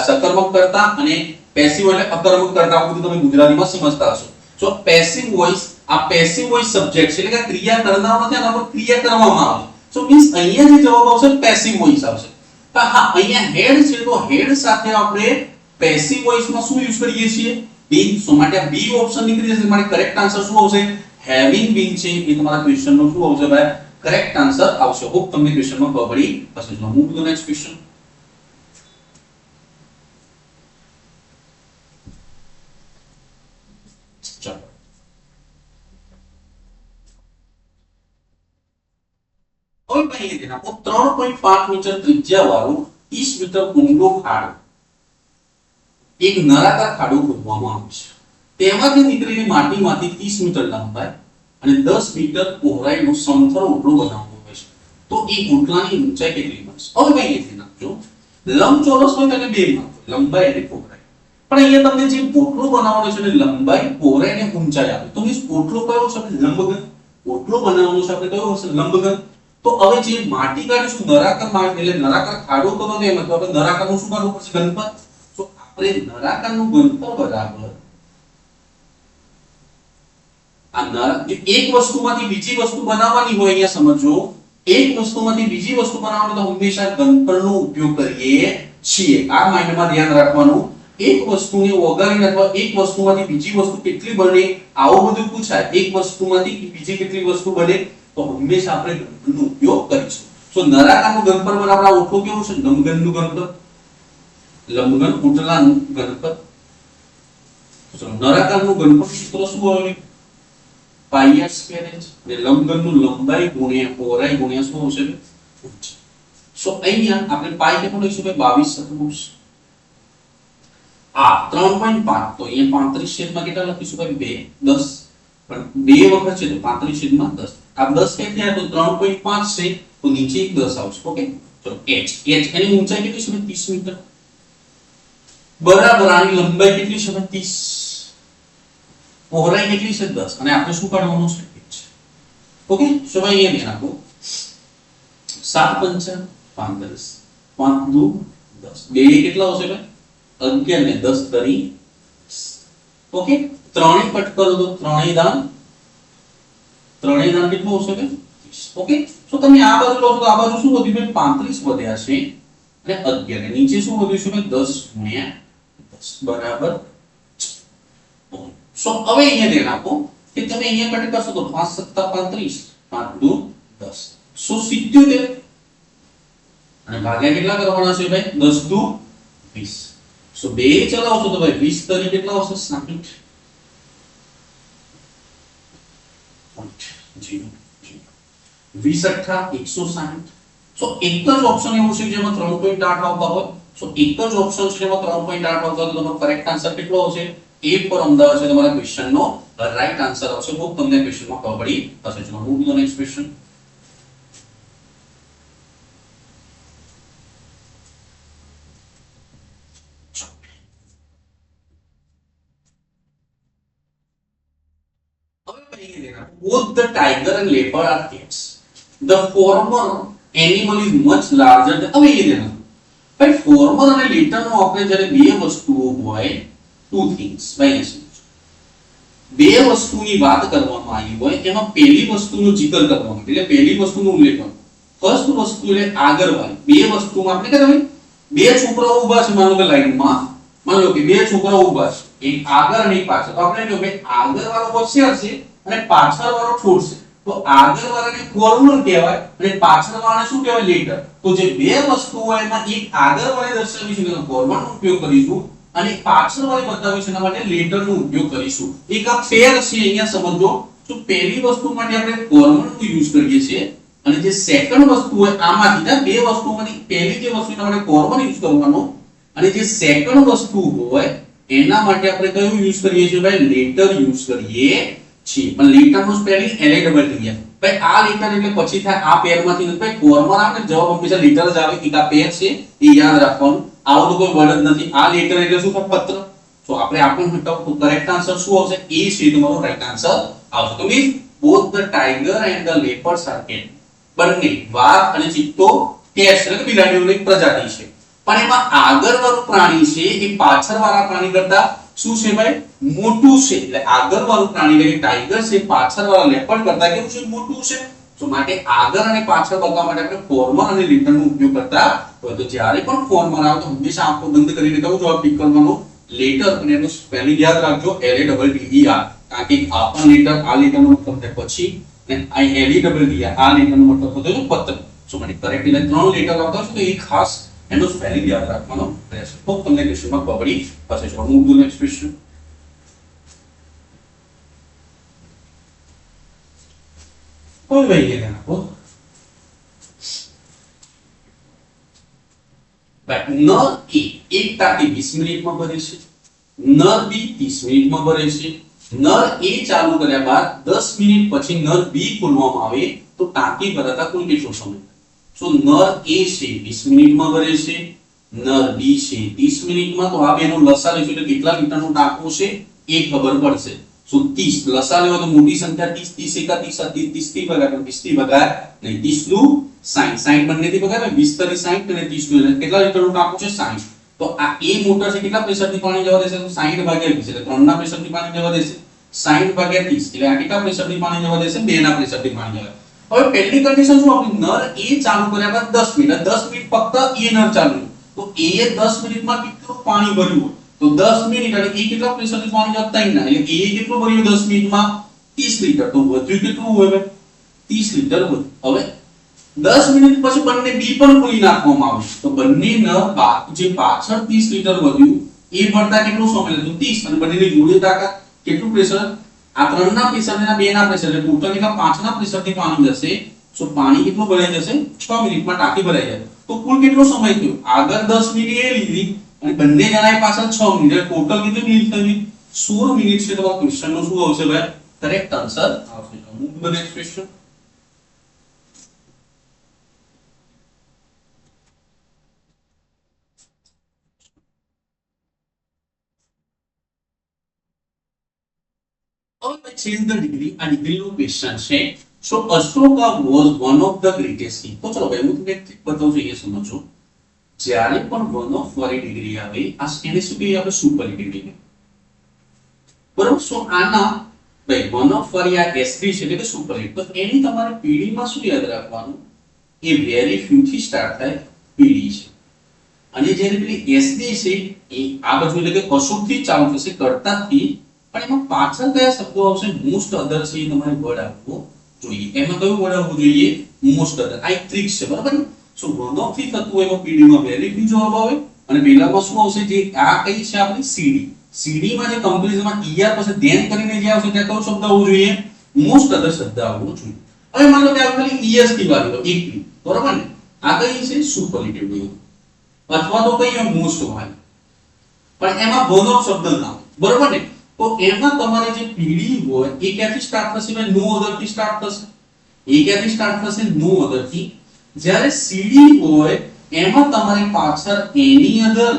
સકર્મક કર્તા અને પેસિવ એટલે અકર્મક કર્તા બધું તમે ગુજરાતીમાં સમજતા હશો સો પેસિવ વોઇસ આ પેસિવ વોઇસ સબ્જેક્ટ છે એટલે કે ક્રિયા કરનારો નથી આના પર ક્રિયા કરવામાં આવે સો મીન્સ અહીંયા જે જવાબ આવશે પેસિવ વોઇસ આવશે તો હા અહીંયા હેડ છે તો હેડ સાથે આપણે પેસિવ વોઇસમાં શું યુઝ કરીએ છીએ બીન સો માટે બી ઓપ્શન નીકળી જશે માટે કરેક્ટ આન્સર શું આવશે હેવિંગ બીન છે એ તમારા ક્વેશ્ચન નો શું આવશે ભાઈ करेक्ट आंसर આવશે હોપ તમને ક્વેશ્ચન માં ખબર પડી હશે જો move to the next question ચાલો હવે ભાઈ એ દેના 3.5 મીટર ત્રિજ્યા વાળું 30 મીટર ઊંડો ખાડો એક નળાકાર ખાડો ખોદવામાં આવ્યો છે તેમાંથી નીકળેલી માટીમાંથી 30 મીટર લંબાઈ અને 10 મીટર પહોળાઈનો સમથળ ઓટલો બનાવવાનો હોય છે તો એ ઓટલાની ઊંચાઈ કેટલી બનશે હવે ભાઈ એ ધ્યાન આપજો લંબચોરસ હોય તેને બે માં લંબાઈ અને પહોળાઈ પણ અહીંયા તમને જે ઓટલો બનાવવાનો છે એટલે લંબાઈ પહોળાઈ અને ઊંચાઈ આપે તો મીન્સ ઓટલો કયો છે લંબઘન ઓટલો બનાવવાનો છે આપણે કયો હશે લંબઘન તો હવે જે માટી કાઢીશું નળાકાર માટી એટલે નળાકાર ખાડો કરો તો એમાં તો આપણે નળાકારનું શું કાઢવું પડશે ઘનફળ તો આપણે નળાકારનું ઘનફળ બરાબર એક વસ્તુમાંથી બીજી વસ્તુ બનાવવાની હોય અહીંયા સમજો એક વસ્તુમાંથી બીજી વસ્તુ બનાવવાની તો હંમેશા ઘનફળનો ઉપયોગ કરીએ છીએ આ માઇન્ડમાં ધ્યાન રાખવાનું એક વસ્તુને ઓગાળીને અથવા એક વસ્તુમાંથી બીજી વસ્તુ કેટલી બને આવું બધું પૂછાય એક વસ્તુમાંથી બીજી કેટલી વસ્તુ બને તો હંમેશા આપણે ઘનફળનો ઉપયોગ કરીશું સો નળાકારનું ઘનફળ બરાબર આ ઓટલો કેવું છે લંબઘનનું ઘનફળ લંબઘન ઓટલાનું ઘનફળ તો નળાકારનું ઘનફળ સૂત્ર શું આવે પાઈ આર સ્ક્વેર h ને લંબઘનનું લંબાઈ ગુણ્યા પહોળાઈ ગુણ્યા શું આવશે ઊંચાઈ સો અહીંયા આપણે પાઈ કેટલું લઈશું કે 22 આ 3.5 તો અહીંયા 35 છેદમાં કેટલા લખીશું ભાઈ 2 10 પણ 2 વખત છે તો 35 છેદમાં 10 આ 10 ક્યાંથી આવ્યો તો 3.5 છે તો નીચે એક 10 આવશે ઓકે ચલો h એની ઊંચાઈ કેટલી છે 30 મીટર બરાબર આની લંબાઈ કેટલી છે 30 પહોળાઈ કેટલી છે 10 અને આપણે શું કાઢવાનું છે ઓકે સો ભાઈ એ ધ્યાન આપો 7 5 15 5 2 10 બે કેટલા આવશે ભાઈ 11 ને 10 કરી ઓકે, ત્રણેય કટ કરો તો ત્રણેય દાન કેટલું આવશે કે 30. ઓકે, તો તમે આ બાજુ લો તો આ બાજુ શું વધ્યું ભાઈ 35 વધ્યા છે અને 11 નીચે શું વધ્યું છે ભાઈ 10 ગુણ્યા 10 બરાબર. સો હવે અહીંયા ધ્યાન આપો કે તમે અહીંયા કટ કરશો તો 5 + 35 5 × 10 સો 77 અને ભાગ્યા કેટલા કરવાના છે ભાઈ 10 × 20. સો બે ચલાવશો તો ભાઈ 20 તરી કેટલા આવશે 60. 20 અઠ્ઠા 160. સો એક જ ઓપ્શન એવું છે જેમાં 3.8 આવતા હોય. સો એક જ ઓપ્શન છે જેમાં 3.8 આવતા હોય તો તમારો કરેક્ટ આન્સર કેટલો આવશે? એ પર અમદાવાદ છે તમારા ક્વેશ્ચન નો રાઈટ આન્સર આવશે. હોપ તમને ક્વેશ્ચન માં ખબર પડી હશે. ચલો move to the next question. Both the tiger and leopard are cats. The former animal is much larger than હવે એ દેના ભાઈ former અને later નો આપણે જ્યારે બે વસ્તુઓ હોય two things ભાઈ બે વસ્તુની વાત કરવામાં આવી હોય એમાં પહેલી વસ્તુનો જિકર કરવાનો એટલે પહેલી વસ્તુનો ઉલ્લેખ કરવાનો. ફર્સ્ટ વસ્તુ એટલે આગળવાળી બે વસ્તુમાં આપણે કહેતા ભાઈ બે છોકરાઓ ઊભા છે માનો કે લાઈનમાં માનો કે બે છોકરાઓ ઊભા છે એક આગળ અને એક પાછળ તો આપણે કહ્યું ભાઈ આગળવાળો હોશિયાર છે અને પાછળવાળો ઠોઠ છે તો આગળવાળાને ફોર્મર કહેવાય અને પાછળવાળાને શું કહેવાય લેટર. તો જે બે વસ્તુઓ હોય એમાં એક આગળવાળી દર્શાવીશું તો ફોર્મરનો ઉપયોગ કરીશું અને પાછળવાળી બતાવીશું એના માટે લેટરનો ઉપયોગ કરીશું. એક આ પેર છે અહીંયા સમજો તો પહેલી વસ્તુ માટે આપણે ફોર્મરનો યુઝ કરીએ છીએ અને જે સેકન્ડ વસ્તુ હોય આમાંથી બે વસ્તુઓમાંથી પહેલી જે વસ્તુ એના માટે ફોર્મર યુઝ કરવાનો અને જે સેકન્ડ વસ્તુ હોય એના માટે આપણે કયું યુઝ કરીએ છીએ ભાઈ લેટર યુઝ કરીએ છીએ. પણ લેટર નું સ્પેલિંગ LA ભાઈ આ લેટર એટલે પછી થાય આ પેરમાંથી નથી ભાઈ ફોર્મર આવે ને જવાબ હંમેશા લેટર જ આવે. એક આ પેર છે એ યાદ રાખવાનું. આવું તો કોઈ વર્ડ જ નથી. આ લેટર એટલે શું થાય પત્ર. તો આપણે આપણું કરેક્ટ આન્સર શું આવશે? એ છે તમારો રાઈટ આન્સર આવશે. તો means both the tiger and the leopards are cat. બંને વાઘ અને ચિત્તો કેટ્સ એટલે કે બિલાડીઓની પ્રજાતિ છે. પણ એમાં આગળવાળું પ્રાણી છે એ પાછળવાળા પ્રાણી કરતા શું છે ભાઈ મોટું છે. એટલે આગળવાળું પ્રાણી એટલે કે ટાઈગર છે પાછળવાળા લેપર્ડ કરતા કેવું છે મોટું છે. તો માટે આગળ અને પાછળ બતાવવા માટે આપણે ફોર્મર અને લેટરનો ઉપયોગ કરતા હોય તો જ્યારે પણ ફોર્મર આવે તો હંમેશા આંખો બંધ કરીને કયો જવાબ પિક કરવાનો? લેટર. અને એનું સ્પેલિંગ યાદ રાખજો LATTER. કારણ કે આ પણ લેટર આ લેટરનો મતલબ થાય પછી અને આ LETTER આ લેટરનો મતલબ થતો પત્ર. સો માટે કરેક્ટ એટલે ત્રણ લેટર આવતા છે તો એ ખાસ એનો સ્પેલિંગ યાદ રાખવાનો રહેશે. તો તમને ક્વેશ્ચનમાં ખબર પડી હશે. ચલો મૂવ ટુ નેક્સ્ટ ક્વેશ્ચન. કોઈ ભાઈ એ આપો નર એ એક ટાંકી 20 મિનિટમાં ભરે છે. નર બી 30 મિનિટમાં ભરે છે. નર એ ચાલુ કર્યા બાદ 10 મિનિટ પછી નર બી ખોલવામાં આવે તો ટાંકી ભરાતા કુલ કેટલો સમય? સો નર એ છે 20 મિનિટમાં ભરે છે. નર બી છે 30 મિનિટમાં. તો આ બેનો લસા લેશું એટલે કેટલા લીટરનો ટાંકો છે એ ખબર પડશે. સો 30 લસા લેવા તો મોટી સંખ્યા 30 30 31 30 ભગાય પણ 20 થી ભગાય નહીં. 30 નું 60 60 બંનેથી ભગાય 20 તરી 60 અને 30 નું કેટલા લીટરનો ટાંકો છે 60. તો આ એ મોટર છે કેટલા પ્રેશરથી પાણી જવા દેશે? તો 60 ભાગ્યા 20 એટલે 3 ના પ્રેશરથી પાણી જવા દેશે. 60 ભાગ્યા 30 એટલે આ કેટલા પ્રેશરથી પાણી જવા દેશે? 2 ના પ્રેશરથી પાણી જવા. હવે પહેલી કન્ડિશન શું આપણી? નર એ ચાલુ કર્યા બાદ 10 મિનિટ 10 મિનિટ ફક્ત એ નર ચાલુ તો એ 10 મિનિટમાં કેટલું પાણી ભર્યું હોય? તો 10 મિનિટ અને એ કેટલા પ્રેશરથી પાણી જતા ના એટલે એ કેટલું ભર્યું 10 મિનિટમાં? 30 લીટર. તો વધ્યું કેટલું હોય ભાઈ? 30 લીટર વધ્યું. હવે 10 મિનિટ પછી બંને બી પણ ખોલી નાખવામાં આવશે તો બંનેના જે પાછળ 30 લીટર વધ્યું એ ભરતા કેટલો સમય લાગ્યો? 30 અને બંનેની જોડે તાકાત કેટલું પ્રેશર? આ 3 ના પ્રેશર અને 2 ના પ્રેશર એટલે ટોટલ કેટલા 5 ના પ્રેશરથી પાણી જશે. સો પાણી કેટલું ભરાઈ જશે? 6 મિનિટમાં ટાંકી ભરાઈ જાય. તો કુલ કેટલો સમય થયો? આગળ 10 મિનિટ એ લીધી અને બંને જણાએ પાછળ 6 મિનિટ એટલે ટોટલ કેટલી મિનિટ થઈ? 16 મિનિટ છે. તો આ ક્વેશ્ચનનો શું આવશે ભાઈ? કરેક્ટ આન્સર આવશે. Move to the next question. Change the degree. આ ડિગ્રીનો ક્વેશ્ચન છે. So Ashoka was one of the greatest king. તો ચલો ભાઈ હું તમને બતાવું છું એ સમજો. જ્યારે પણ 1 of વાળી ડિગ્રી આવે આ એને શું કહીએ આપણે? Super degree. બરોબર. સો આના ભાઈ વન ઓફ વાળી આ S3 છે એટલે કે સુપરલેટ, તો એની તમારે પીડી માં શું યાદ રાખવાનું, એ વેરી ફ્યુ થી સ્ટાર્ટ થાય પીડી છે, અને જ્યારે પેલી SD છે એ આ બાજુ એટલે કે અશુભ થી ચાલુ થશે કર્તાથી, પણ એમાં પાછળ કયા શબ્દો આવશે, મોસ્ટ અધર છે એ તમારે વર્ડ આપવો જોઈએ. એમાં કયું વર્ડ આવવું જોઈએ, મોસ્ટ અધર. આ એક ટ્રિક છે બરાબર ને. સો વન ઓફ થી થતું એમાં પીડી માં વેરી ફ્યુ જવાબ આવે, અને પેલામાં શું આવશે, જે આ કઈ છે આપણી CD, CD માં જે કમ્પેરિઝન માં ER પછી ધ્યાન કરીને જે આવશે ત્યાં કયો શબ્દ આવવો જોઈએ, મોસ્ટ અધર શબ્દ આવવો જોઈએ. હવે માનો કે આ ખાલી EST વાળી તો એકલી બરાબર ને, આ કઈ છે સુપરલેટિવ ડિગ્રી અથવા તો કઈ મોસ્ટ વાળી, પણ એમાં વન ઓફ શબ્દ ના હોય બરાબર ને. તો એમાં તમારે જે પીડી હોય એ ક્યાંથી સ્ટાર્ટ થશે, ભાઈ નો અધર થી સ્ટાર્ટ થશે. એ ક્યાંથી સ્ટાર્ટ થશે, નો અધર થી. જ્યારે CD હોય એમાં તમારે પાછળ એની અધર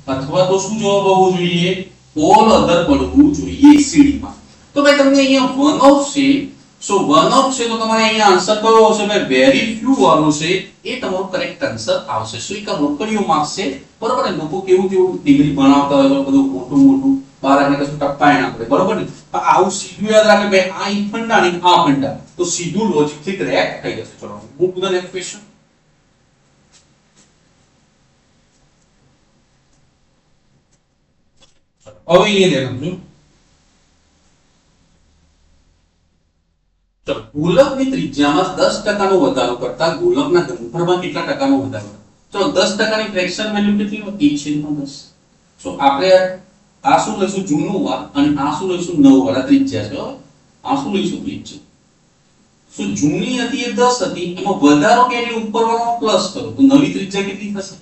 અથવા તો શું જવાબ આવવો જોઈએ, ઓલ અધર પડવું જોઈએ CD માં. તો ભાઈ તમને અહીંયા વન ઓફ છે, સો વન ઓફ છે તો તમારે અહીંયા આન્સર કયો આવશે, ભાઈ વેરી ફ્યુ વાળો છે એ તમારો કરેક્ટ આન્સર આવશે. સો એક રોકડીઓ માર્ક્સ છે બરોબર ને. લોકો કેવું ડિગ્રી ભણાવતા હોય તો બધું મોટું મોટું બાર આને કશું ટપ્પાય ના પડે બરોબર ને. પણ આવું સીધું યાદ રાખે ભાઈ, આ ઈ ફંડા ને આ ફંડા, તો સીધું લોજિક થી કરેક્ટ થઈ જશે. ચલો move to the next question. હવે અહીંયા દેખજો, ચલો ગોલકની ત્રિજ્યામાં 10% નો વધારો કરતા ગોલકના ઘનફળમાં કેટલા ટકાનો વધારો? ચલો 10% ની ફ્રેક્શન વેલ્યુ કેટલી હોય, 1/10. સો આપણે આ શું લઈશું, જૂનું વાર, અને આ શું લઈશું, નવું વાર. આ ત્રિજ્યા છે, આ શું લઈશું, ત્રિજ્યા. સો જૂની હતી એ 10 હતી, એમાં વધારો કે એટલે ઉપરવાળો પ્લસ કરો તો નવી ત્રિજ્યા કેટલી થશે.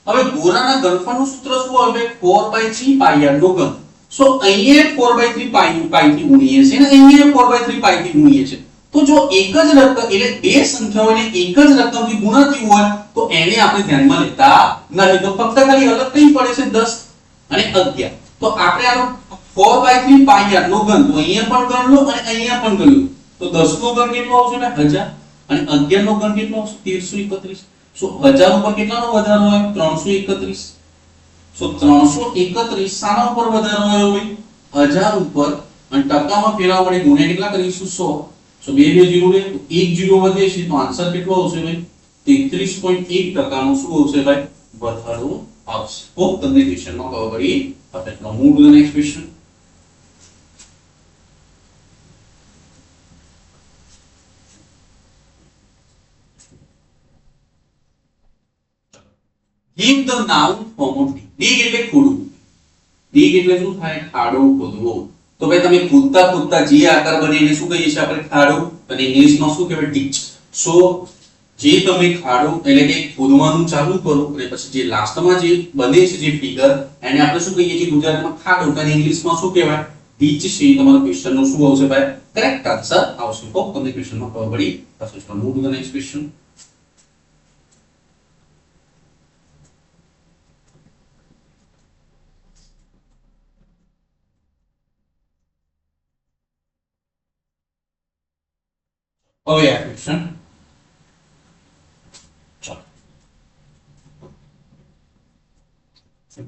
હવે ગોળાના ઘનફળનું સૂત્ર શું આવે, 4/3 પાઈ r નો ઘન. સો અહીંયા 4/3 પાઈ થી ગુણીએ છે, અને અહીંયા 4/3 પાઈ થી ગુણીએ છે. તો જો એક જ રકમ એટલે બે સંખ્યાઓને એક જ રકમથી ગુણાતી હોય તો એને આપણે ધ્યાનમાં લેતા નથી. તો ફક્ત ખાલી અલગ કઈ પડે છે 10 અને 11. તો આપણે આનો 4/3 પાઈ r નો ઘન તો અહીંયા પણ ગણ લો અને અહીંયા પણ ગણ લો. તો 10 નો ઘન કેટલો આવશે, 1000, અને 11 નો ઘન કેટલો આવશે, 1331. સો 1000 ઉપર કેટલાનો વધારો હોય, 331. સો 331 શાના ઉપર વધારો આવ્યો હોય, 1000 ઉપર, અને ટકામાં ફેરવવા માટે ગુણ્યા કેટલા કરીશું, 100. સો 2 0 લે તો 1 0 વધે છે, તો આન્સર કેટલો આવશે ભાઈ, 33.1% નો શું આવશે ભાઈ, વધારો આવશે. હોપ તમને ક્વેશ્ચનમાં ખબર પડી હશે. તો move to the next question. Give the noun form of dig. Dig એટલે ખોદવું. dig એટલે શું થાય, ખાડો ખોદવો. તો ભાઈ તમે ખોદતા ખોદતા જે આકાર બને એને શું કહીએ છીએ આપણે, ખાડો, અને ઇંગ્લિશમાં શું કહેવાય, ditch. સો જે તમે ખાડો એટલે કે ખોદવાનું ચાલુ કરો અને પછી જે લાસ્ટમાં જે બને છે જે ફિગર, એને આપણે શું કહીએ છીએ ગુજરાતીમાં ખાડો, અને ઇંગ્લિશમાં શું કહેવાય, ditch છે. તમારો ક્વેશ્ચનનો શું આવશે ભાઈ, કરેક્ટ આન્સર આવશે. તો તમને ક્વેશ્ચનમાં ખબર પડી હશે. તો move to the next question. હવે આ ક્વેશ્ચન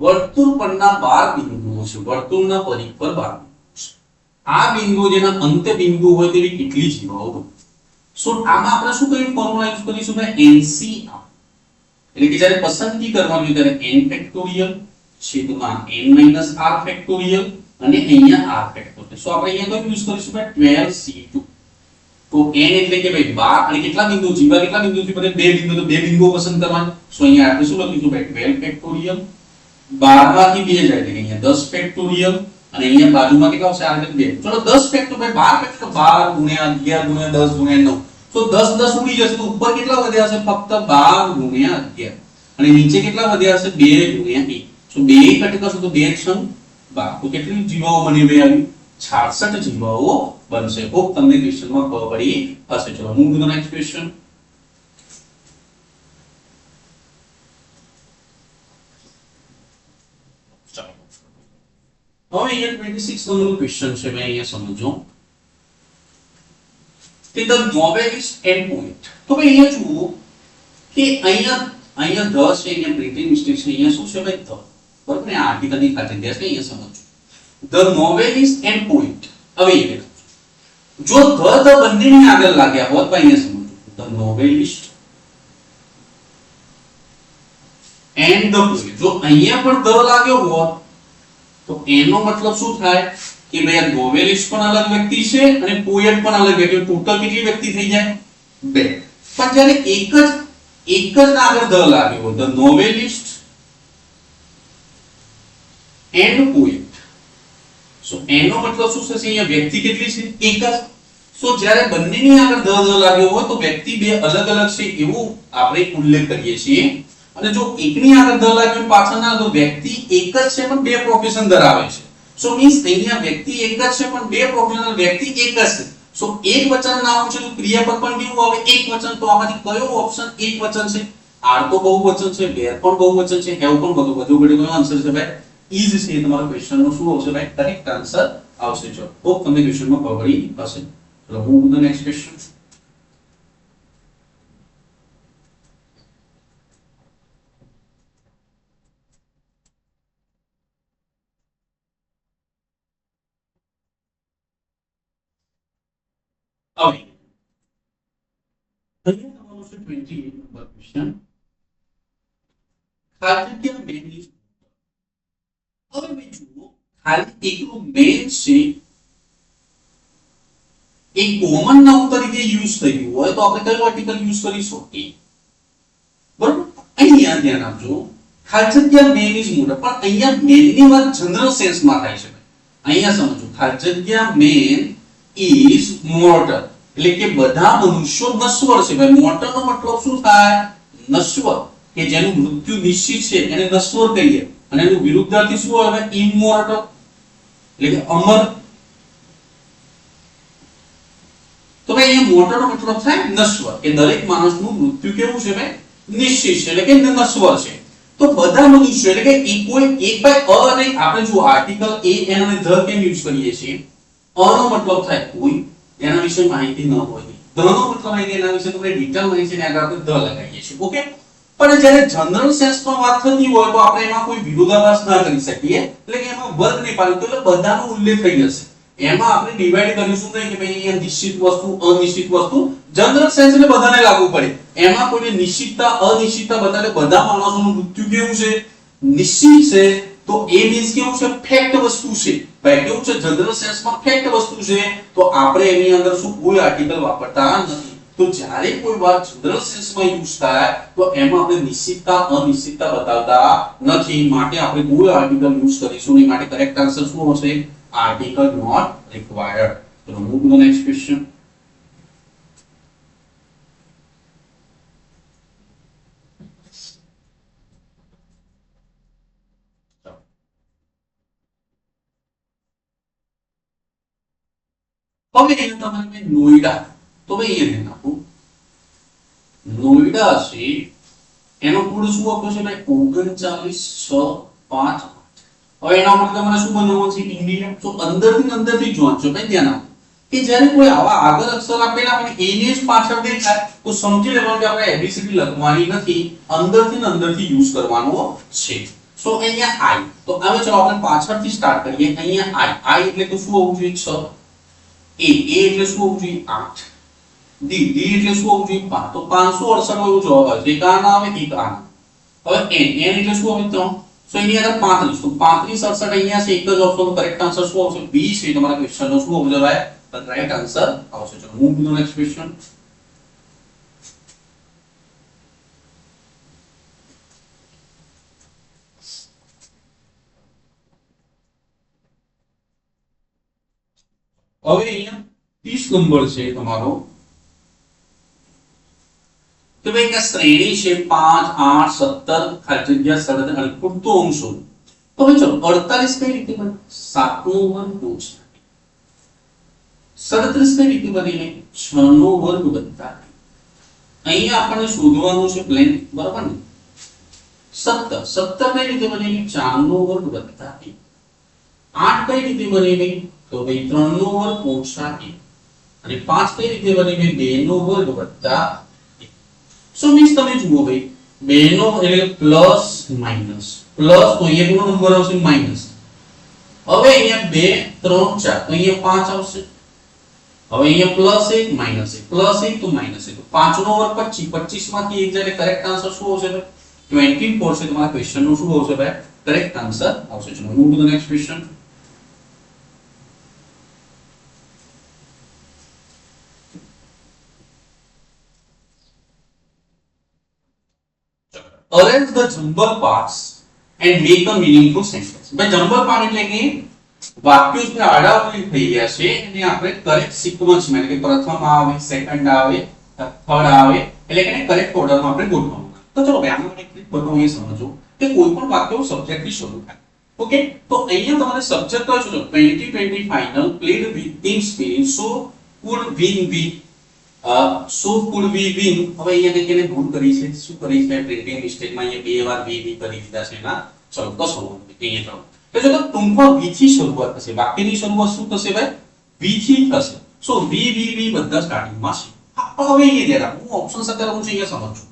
વર્તુળ પરના 12 બિંદુઓ છે. વર્તુળના પરિઘ પર 12 બિંદુઓ છે. આ બિંદુઓ જેના અંત્ય બિંદુ હોય તેવી કેટલી જીવાઓ હોય? સો આમાં આપણે શું કરીને ફોર્મ્યુલા યુઝ કરીશું ભાઈ, NCR. એટલે કે જ્યારે પસંદગી કરવાની ત્યારે n ફેક્ટોરિયલ છેદમાં n r ફેક્ટોરિયલ અને અહીંયા r ફેક્ટોરિયલ. સો આપણે અહીંયા કયું યુઝ કરીશું ભાઈ, 12C2. તો n એટલે કે ભાઈ 12, અને કેટલા બિંદુ જીવા, કેટલા બિંદુ થી બને, બે બિંદુ, તો બે બિંદુઓ પસંદ કરવાના. સો અહીંયા આપણે શું લખીશું ભાઈ, 12 ફેક્ટોરિયલ. 12 માંથી 2 જાય એટલે અહીંયા 10 ફેક્ટોરિયલ, અને અહીંયા બાજુમાં કેટલા આવશે, r એટલે 2. ચલો 10 ફેક્ટો ભાઈ 12 ફેક્ટો 12 ગુણ્યા 11 ગુણ્યા 10 ગુણ્યા 9. તો 10 10 ઉડી જશે, તો ઉપર કેટલા વધ્યા હશે, ફક્ત 12 ગુણ્યા 11, અને નીચે કેટલા વધ્યા હશે, 2 ગુણ્યા 1. સો 2 કટ કરશો તો 2 6 12. તો કેટલી જીવાઓ બની ભાઈ, આવી 66 જીવાઓ બનશે. હોપ તમને ક્વેશ્ચનમાં ખબર પડી હશે. ચલો move to the next question. હવે અહીંયા 26 નંબરનો ક્વેશ્ચન છે, મેં અહીંયા સમજો કે ધ નોવેલિસ્ટ એન્ડ પોએટ. તો ભાઈ અહીંયા જુઓ કે અહીંયા ધ છે, અહીંયા પ્રિન્ટિંગ મિસ્ટેક છે, અહીંયા શું છે ભાઈ, ધ બરાબર ને, આર્ટિકલની ખાતર છે, અહીંયા સમજો. The novelist and poet. હવે એ જો ધ બંનેની આગળ લાગ્યા હોત તો અહીંયા સમજો the novelist and the poet, જો અહીંયા પણ ધ લાગ્યો હોત તો એનો મતલબ શું થાય કે ભાઈ આ નોવેલિસ્ટ પણ અલગ વ્યક્તિ છે અને પોએટ પણ અલગ વ્યક્તિ, ટોટલ કેટલી વ્યક્તિ થઈ જાય? બે. પણ જ્યારે એક જ ના આગળ ધ લાગ્યો હોય, ધ નોવેલિસ્ટ એન્ડ પોએટ, સો એનો મતલબ શું થશે? અહીંયા વ્યક્તિ કેટલી છે? એક જ. સો જ્યારે બંનેની આગળ ધ લાગ્યો હોય તો વ્યક્તિ બે અલગ અલગ છે એવું આપણે ઉલ્લેખ કરીએ છીએ, અને જો એકની આગળ ધ લાગ્યો પાછળના તો વ્યક્તિ એક જ છે પણ બે પ્રોફેશન ધરાવે છે. સો મીન્સ અહીંયા વ્યક્તિ એક જ છે પણ બે પ્રોફેશનલ વ્યક્તિ એક જ છે. સો એક વચન નામ છે તો ક્રિયાપદ પણ કેવું આવે? એક વચન. તો આમાંથી કયો ઓપ્શન એક વચન છે? આર તો બહુવચન છે, વેર પણ બહુવચન છે, હેવ પણ બધું ઘડી કયો આન્સર છે ભાઈ? ઇઝ છે. તમારો ક્વેશ્ચન નો શું આવશે ભાઈ? કરેક્ટ આન્સર આવશે. જો હોપ તમને ક્વેશ્ચન માં ખબર હશે. ચલો move to the next question. હવે અહીંયા તમારો છે 28 નંબર ક્વેશ્ચન. ખાલી જગ્યા મેન ઇઝ. હવે મેં જુઓ ખાલી એકલું મેન છે એક કોમન નાઉન તરીકે યુઝ થયું હોય તો આપણે કયો આર્ટિકલ યુઝ કરીશું? એ. બરોબર. અહીંયા ધ્યાન આપજો, ખાલી જગ્યા મેન ઇઝ મોટર, પણ અહીંયા મેન ની વાત જનરલ સેન્સમાં થાય છે. અહીંયા સમજો, ખાલી જગ્યા મેન ઇઝ મોર્ટલ, એટલે કે બધા મનુષ્યો નશ્વર છે. ભાઈ મોર્ટલ નો મતલબ શું થાય? નશ્વર, કે જેનું મૃત્યુ નિશ્ચિત છે એને નશ્વર કહીએ, અને એનું વિરુદ્ધાર્થી શું આવે? ઇમોર્ટલ, એટલે કે અમર. તો ભાઈ અહીંયા મોર્ટલ નો મતલબ થાય નશ્વર, કે દરેક માણસનું મૃત્યુ કેવું છે ભાઈ? નિશ્ચિત છે, એટલે કે નશ્વર છે. તો બધા મનુષ્યો એટલે કે કોઈ એક ભાઈ અ નહીં. આપણે જો આર્ટિકલ એ એન અને ધ કેમ યુઝ કરીએ છીએ? અ નો મતલબ થાય કોઈ, એના વિશે માહિતી ન હોય. ધ નો મતલબ થાય કે એના વિશે તમને ડિટેલ માહિતી છે ને આગળ આપણે ધ લગાવીએ છીએ. ઓકે. પણ જ્યારે જનરલ સેન્સમાં વાત થતી હોય તો આપણે એમાં કોઈ વિરોધાભાસ ના કરી શકીએ, એટલે કે એમાં વર્ગ નહીં પાડ્યો તો એટલે બધાનો ઉલ્લેખ થઈ જશે. એમાં આપણે ડિવાઈડ કરીશું નહીં કે ભાઈ અહીંયા નિશ્ચિત વસ્તુ અનિશ્ચિત વસ્તુ. જનરલ સેન્સ એટલે બધાને લાગુ પડે. એમાં કોઈને નિશ્ચિતતા અનિશ્ચિતતા બતાવે, બધા માણસોનું મૃત્યુ કેવું છે? નિશ્ચિત છે. તો એ મીન્સ કેવું છે? ફેક્ટ વસ્તુ છે. ભાઈ કેવું છે? જનરલ સેન્સમાં ફેક્ટ વસ્તુ છે. તો આપણે એની અંદર શું કોઈ આર્ટિકલ વાપરતા નથી. તો જ્યારે કોઈ વાત જનરલ સેન્સમાં યુઝ થાય તો એમાં આપણે નિશ્ચિતતા અનિશ્ચિતતા બતાવતા નથી, માટે આપણે કોઈ આર્ટિકલ યુઝ કરીશું નહીં. માટે કરેક્ટ આન્સર શું હશે? Article not required. તો move to the next question. હવે અહીંયા તમારે નોઈડા, તો ભાઈ અહીંયા નાખું નોઈડા છે, એનો કોડ શું આપ્યો છે ભાઈ? 39658. હવે એના માટે તમારે શું બનાવવાનું છે? ઇન્ડિયા. તો અંદરથી જોવાનું છે ભાઈ. ધ્યાન આપો કે જ્યારે કોઈ આવા આગળ અક્ષર આપેલા હોય એને જ પાછળ દેખાય તો સમજી લેવાનું કે આપણે એબીસીડી લખવાની નથી, અંદરથી યુઝ કરવાનો છે. સો અહીંયા આઈ. તો હવે ચલો આપણે પાછળથી સ્ટાર્ટ કરીએ. અહીંયા આઈ એટલે તો શું હોવું જોઈએ? 6. એ એટલે શું હોવું જોઈએ? 8. ડી એટલે શું હોવું જોઈએ? 5. તો 568 એવો જવાબ આવે છે. એક આ ના આવે, એક આ ના. હવે એન એટલે શું આવે? 3. સો એની અંદર 35. તો 35 68 અહીંયા છે. એક જ ઓપ્શન. કરેક્ટ આન્સર શું આવશે? બી છે. તમારા ક્વેશ્ચન નો શું આવશે ભાઈ? રાઈટ આન્સર આવશે. ચલો move to the next question. હવે અહીંયા 30 નંબર છે તમારો, તો ભાઈ એક શ્રેણી છે 5 8 17 ખાલી જગ્યા 17 અને પૂરતો અંશો. તો હવે ચલો 48 કઈ રીતે બને? 7 નો વર્ગ ઓછા 37 કઈ રીતે બને? 6 નો વર્ગ વત્તા. અહીંયા આપણને શોધવાનું છે પ્લેન, બરાબર ને? 17 કઈ રીતે બને? 4 નો વર્ગ વત્તા 1. 8 કઈ રીતે બને? તો ભાઈ 3 નો વર્ગ ઓછા 1. અને 5 કઈ રીતે બને? 2 નો વર્ગ વત્તા 1. સો મીન્સ તમે જુઓ ભાઈ 2 નો એટલે પ્લસ માઈનસ પ્લસ, તો અહીંયા કેટલો નંબર આવશે? માઈનસ. હવે અહીંયા 2 3 4 તો અહીંયા 5 આવશે. હવે અહીંયા +1 -1 +1 તો -1 તો 5 નો વર્ગ 25 25 માંથી 1 જાય કરેક્ટ આન્સર શું આવશે ભાઈ 24 છે. તમારા ક્વેશ્ચન નો શું આવશે ભાઈ કરેક્ટ આન્સર આવશે. ચલો move to the next question. Arrange the jumble parts and make a meaningful sentence. ભાઈ jumble part એટલે કે વાક્યો જે આડાઅવળી થઈ ગયા છે એને આપણે કરેક્ટ સિક્વન્સ માં એટલે કે પ્રથમ આવે સેકન્ડ આવે થર્ડ આવે એટલે કે કરેક્ટ ઓર્ડર માં આપણે ગોઠવવાનું. તો ચલો ભાઈ આમાં એક ટ્રીક બતાવું એ સમજો કે કોઈ પણ વાક્ય સબ્જેક્ટ થી શરૂ થાય. ઓકે તો અહીંયા તમારે સબ્જેક્ટ કયો છે 2020 final played with team spirit so could win with so could we win. હવે અહીંયા કેને ભૂલ કરી છે શું કરી છે પ્રિન્ટિંગ મિસ્ટેક માં અહીંયા બે વાર વી વી કરી દીધા છે ના. ચલો કસો અહીંયા તો જો ટૂંકમાં વી થી શરૂઆત થશે વાક્યની શરૂઆત શું થશે ભાઈ વી થી થશે. સો વી વી વી બધા સ્ટાર્ટિંગ માં છે. હવે અહીંયા જરા હું ઓપ્શન સાથે રહું છું અહીંયા સમજો.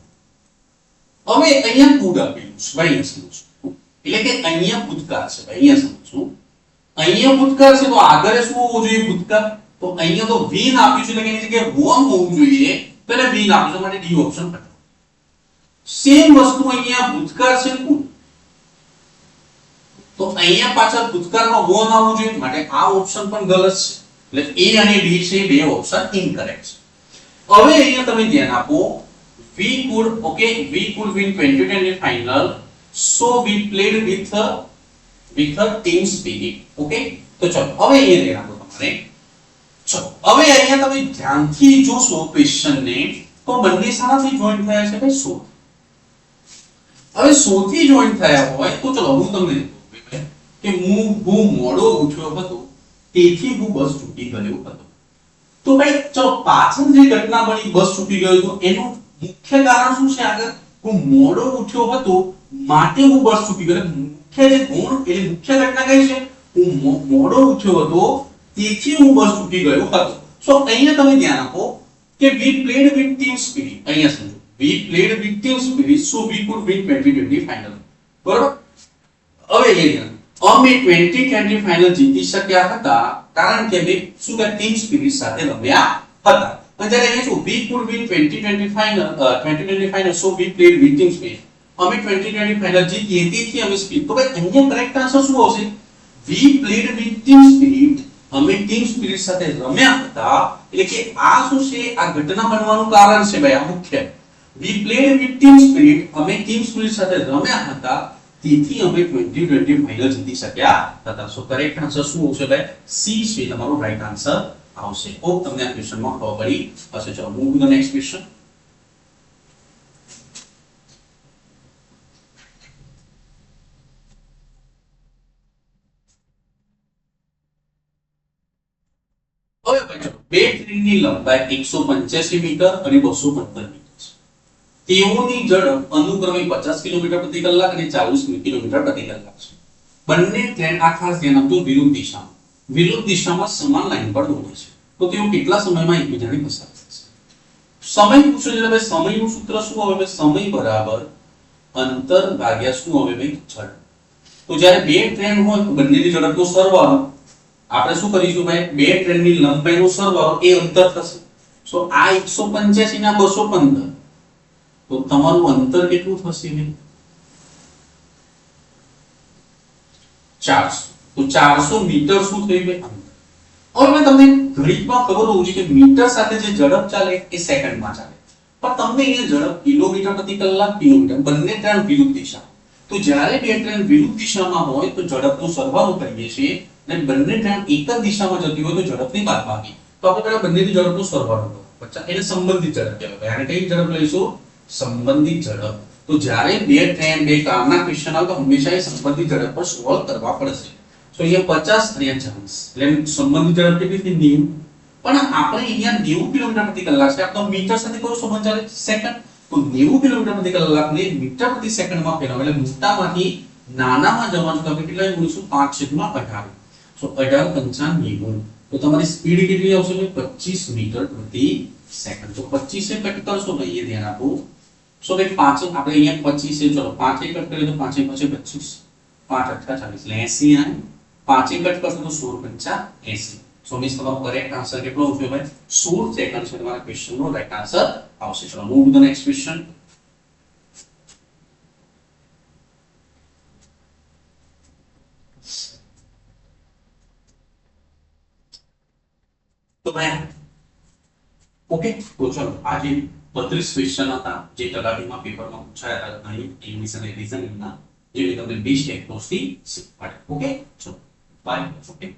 હવે અહીંયા કુડ આપેલું છે ભાઈ અહીંયા સમજો એટલે કે અહીંયા ભૂતકાળ છે ભાઈ અહીંયા સમજો. અહીંયા ભૂતકાળ છે તો આગળ શું હોવું જોઈએ ભૂતકાળ તો અહીંયા તો વીન આપ્યું છે એટલે કે એની જગ્યાએ વોન હોવું જોઈએ તો એટલે વીન આપ્યું છે માટે ડી ઓપ્શન પકડો. સેમ વસ્તુ અહીંયા ભૂતકાળ છે કુડ તો અહીંયા પાછળ ભૂતકાળમાં વોન આવવું જોઈએ માટે આ ઓપ્શન પણ ગલત છે એટલે એ અને ડી છે બે ઓપ્શન ઇનકરેક્ટ છે. હવે અહીંયા તમે ધ્યાન આપો we could win 2020 final so we played with a team spirit. Okay તો ચલો હવે અહીંયા ધ્યાન આપો તમારે. ચલો હવે અહીંયા તમે ધ્યાનથી જોશો ક્વેશ્ચન ને તો બંને શાનાથી જોઈન્ટ થયા છે ભાઈ 100. હવે 100 થી જોઈન્ટ થયા હોય તો ચલો હું તમને કે હું મોડો ઉઠ્યો હતો તેથી હું બસ છૂટી ગયો હતો. તો ભાઈ ચલો પાછળ જે ઘટના બની બસ છૂટી ગયો તો એનું મુખ્ય કારણ શું છે આગળ હું મોડો ઉઠ્યો હતો માટે હું બસ છૂટી ગયો. મુખ્ય જે ગુણ એટલે મુખ્ય ઘટના કઈ છે હું મોડો ઉઠ્યો હતો તેથી હું બસ છૂટી ગયો હતો. સો અહીંયા તમે ધ્યાન આપો કે we played with team spirit. અહીંયા સમજો we played with team spirit so we could win 2020 final. બરોબર. હવે અહીંયા અમે 2020 ફાઇનલ જીતી શક્યા હતા કારણ કે અમે શું કે ટીમ સ્પિરિટ સાથે રમ્યા હતા. અને જ્યારે અહીંયા શું we could win 2020 final so we played with team spirit. અમે 2020 ફાઇનલ જીતી તેથી અમે સ્પિરિટ. તો ભાઈ અહીંયા કરેક્ટ આન્સર શું આવશે we played with team spirit. અમે ટીમ સ્પિરિટ સાથે રમ્યા હતા એટલે કે આ શું છે આ ઘટના બનવાનું કારણ છે ભાઈ આ મુખ્ય we played with team spirit. અમે ટીમ સ્પિરિટ સાથે રમ્યા હતા તેથી અમે 2020 ફાઇનલ જીતી શક્યા હતા. સો કરેક્ટ આન્સર શું આવશે ભાઈ સી છે તમારો રાઈટ આન્સર આવશે. હોપ તમને આ ક્વેશ્ચનમાં ખબર પડી હશે. ચલો move to the next question. હવે ભાઈ ચલો બે ટ્રેનની લંબાઈ 185 મીટર અને 215 મીટર છે. તેઓની ઝડપ અનુક્રમે 50 કિલોમીટર પ્રતિ કલાક અને 40 કિલોમીટર પ્રતિ કલાક છે. બંને ટ્રેન આ ખાસ ધ્યાન આપજો વિરુદ્ધ દિશામાં સમાન લાઈન પર દોડે છે. તો તેઓ કેટલા સમયમાં એકબીજાને પસાર થશે? સમય પૂછ્યો છે ભાઈ સમયનું સૂત્ર શું આવે? સમય બરાબર અંતર ભાગ્યા શું આવે ભાઈ ઝડપ. તો જ્યારે બે ટ્રેન હોય તો બંનેની ઝડપનો સરવાળો આપણે શું કરીશું ભાઈ બે ટ્રેનની લંબાઈનો સરવાળો એ અંતર થશે. સો આ 185 ના 215 તો તમારું અંતર કેટલું થશે ભાઈ 400. તો 400 મીટર શું થયું ભાઈ અંતર. હવે મેં તમને ગણિતમાં ખબર હોવું જોઈએ કે મીટર સાથે જે ઝડપ ચાલે એ સેકન્ડમાં ચાલે પણ તમને અહીંયા ઝડપ કિલોમીટર પ્રતિ કલાક કિલોમીટર બંને ટ્રેન વિરુદ્ધ દિશા. તો જ્યારે બે ટ્રેન વિરુદ્ધ દિશામાં હોય તો ઝડપનો સરવાળો કરીએ છીએ અને બંને ટ્રેન એક જ દિશામાં જતી હોય તો ઝડપની બાદબાકી. તો આપણે પહેલા બંનેની ઝડપનો સરવાળો કરો પછી એને સંબંધિત ઝડપ કહેવાય. આને કઈ ઝડપ લઈશું? સંબંધિત ઝડપ. તો જ્યારે બે ટ્રેન બે કારના ક્વેશ્ચન આવે તો હંમેશા એ સંબંધિત ઝડપ પર સોલ્વ કરવા પડશે. સો અહીંયા 50 અને 40 એટલે સંબંધિત ઝડપ કેટલી થઈ 90. પણ આપણે અહીંયા 90 કિલોમીટર પ્રતિ કલાક છે. આપણો મીટર સાથે કયો સંબંધ ચાલે? સેકન્ડ. તો 90 કિલોમીટર પ્રતિ કલાકને મીટર પ્રતિ સેકન્ડમાં ફેરવો એટલે મોટામાંથી નાનામાં જવાનું તો આપણે કેટલા મૂકીશું 5/18. સો 18×5 તો તમારી સ્પીડ કેટલી આવશે? 25 મીટર પ્રતિ સેકન્ડ. તો 25 એ કટ કરશો તો અહીંયા ધ્યાન આપો. સો ભાઈ 5 આપણે અહીંયા 25 છે. ચલો 5 એ કટ કરીએ તો 5 એ 25 5 8 40 એટલે 80 આવે. 5 કટ કરશો તો 16 પંચા 80. સો મીન્સ તમારો કરેક્ટ આન્સર કેટલો આવશે ભાઈ 16 સેકન્ડ છે તમારા ક્વેશ્ચન નો રાઈટ આન્સર આવશે. ચલો move to the next question. તો ભાઈ ઓકે તો ચલો આજે 32 ક્વેશ્ચન હતા જે તલાટીમાં પેપરમાં પૂછાયા હતા અહીં ઇંગ્લિશ અને રીઝનિંગના, જે મેં તમને 20 ટેકનોસથી શીખવાડ્યા. ઓકે ચલો બાય. ઓકે.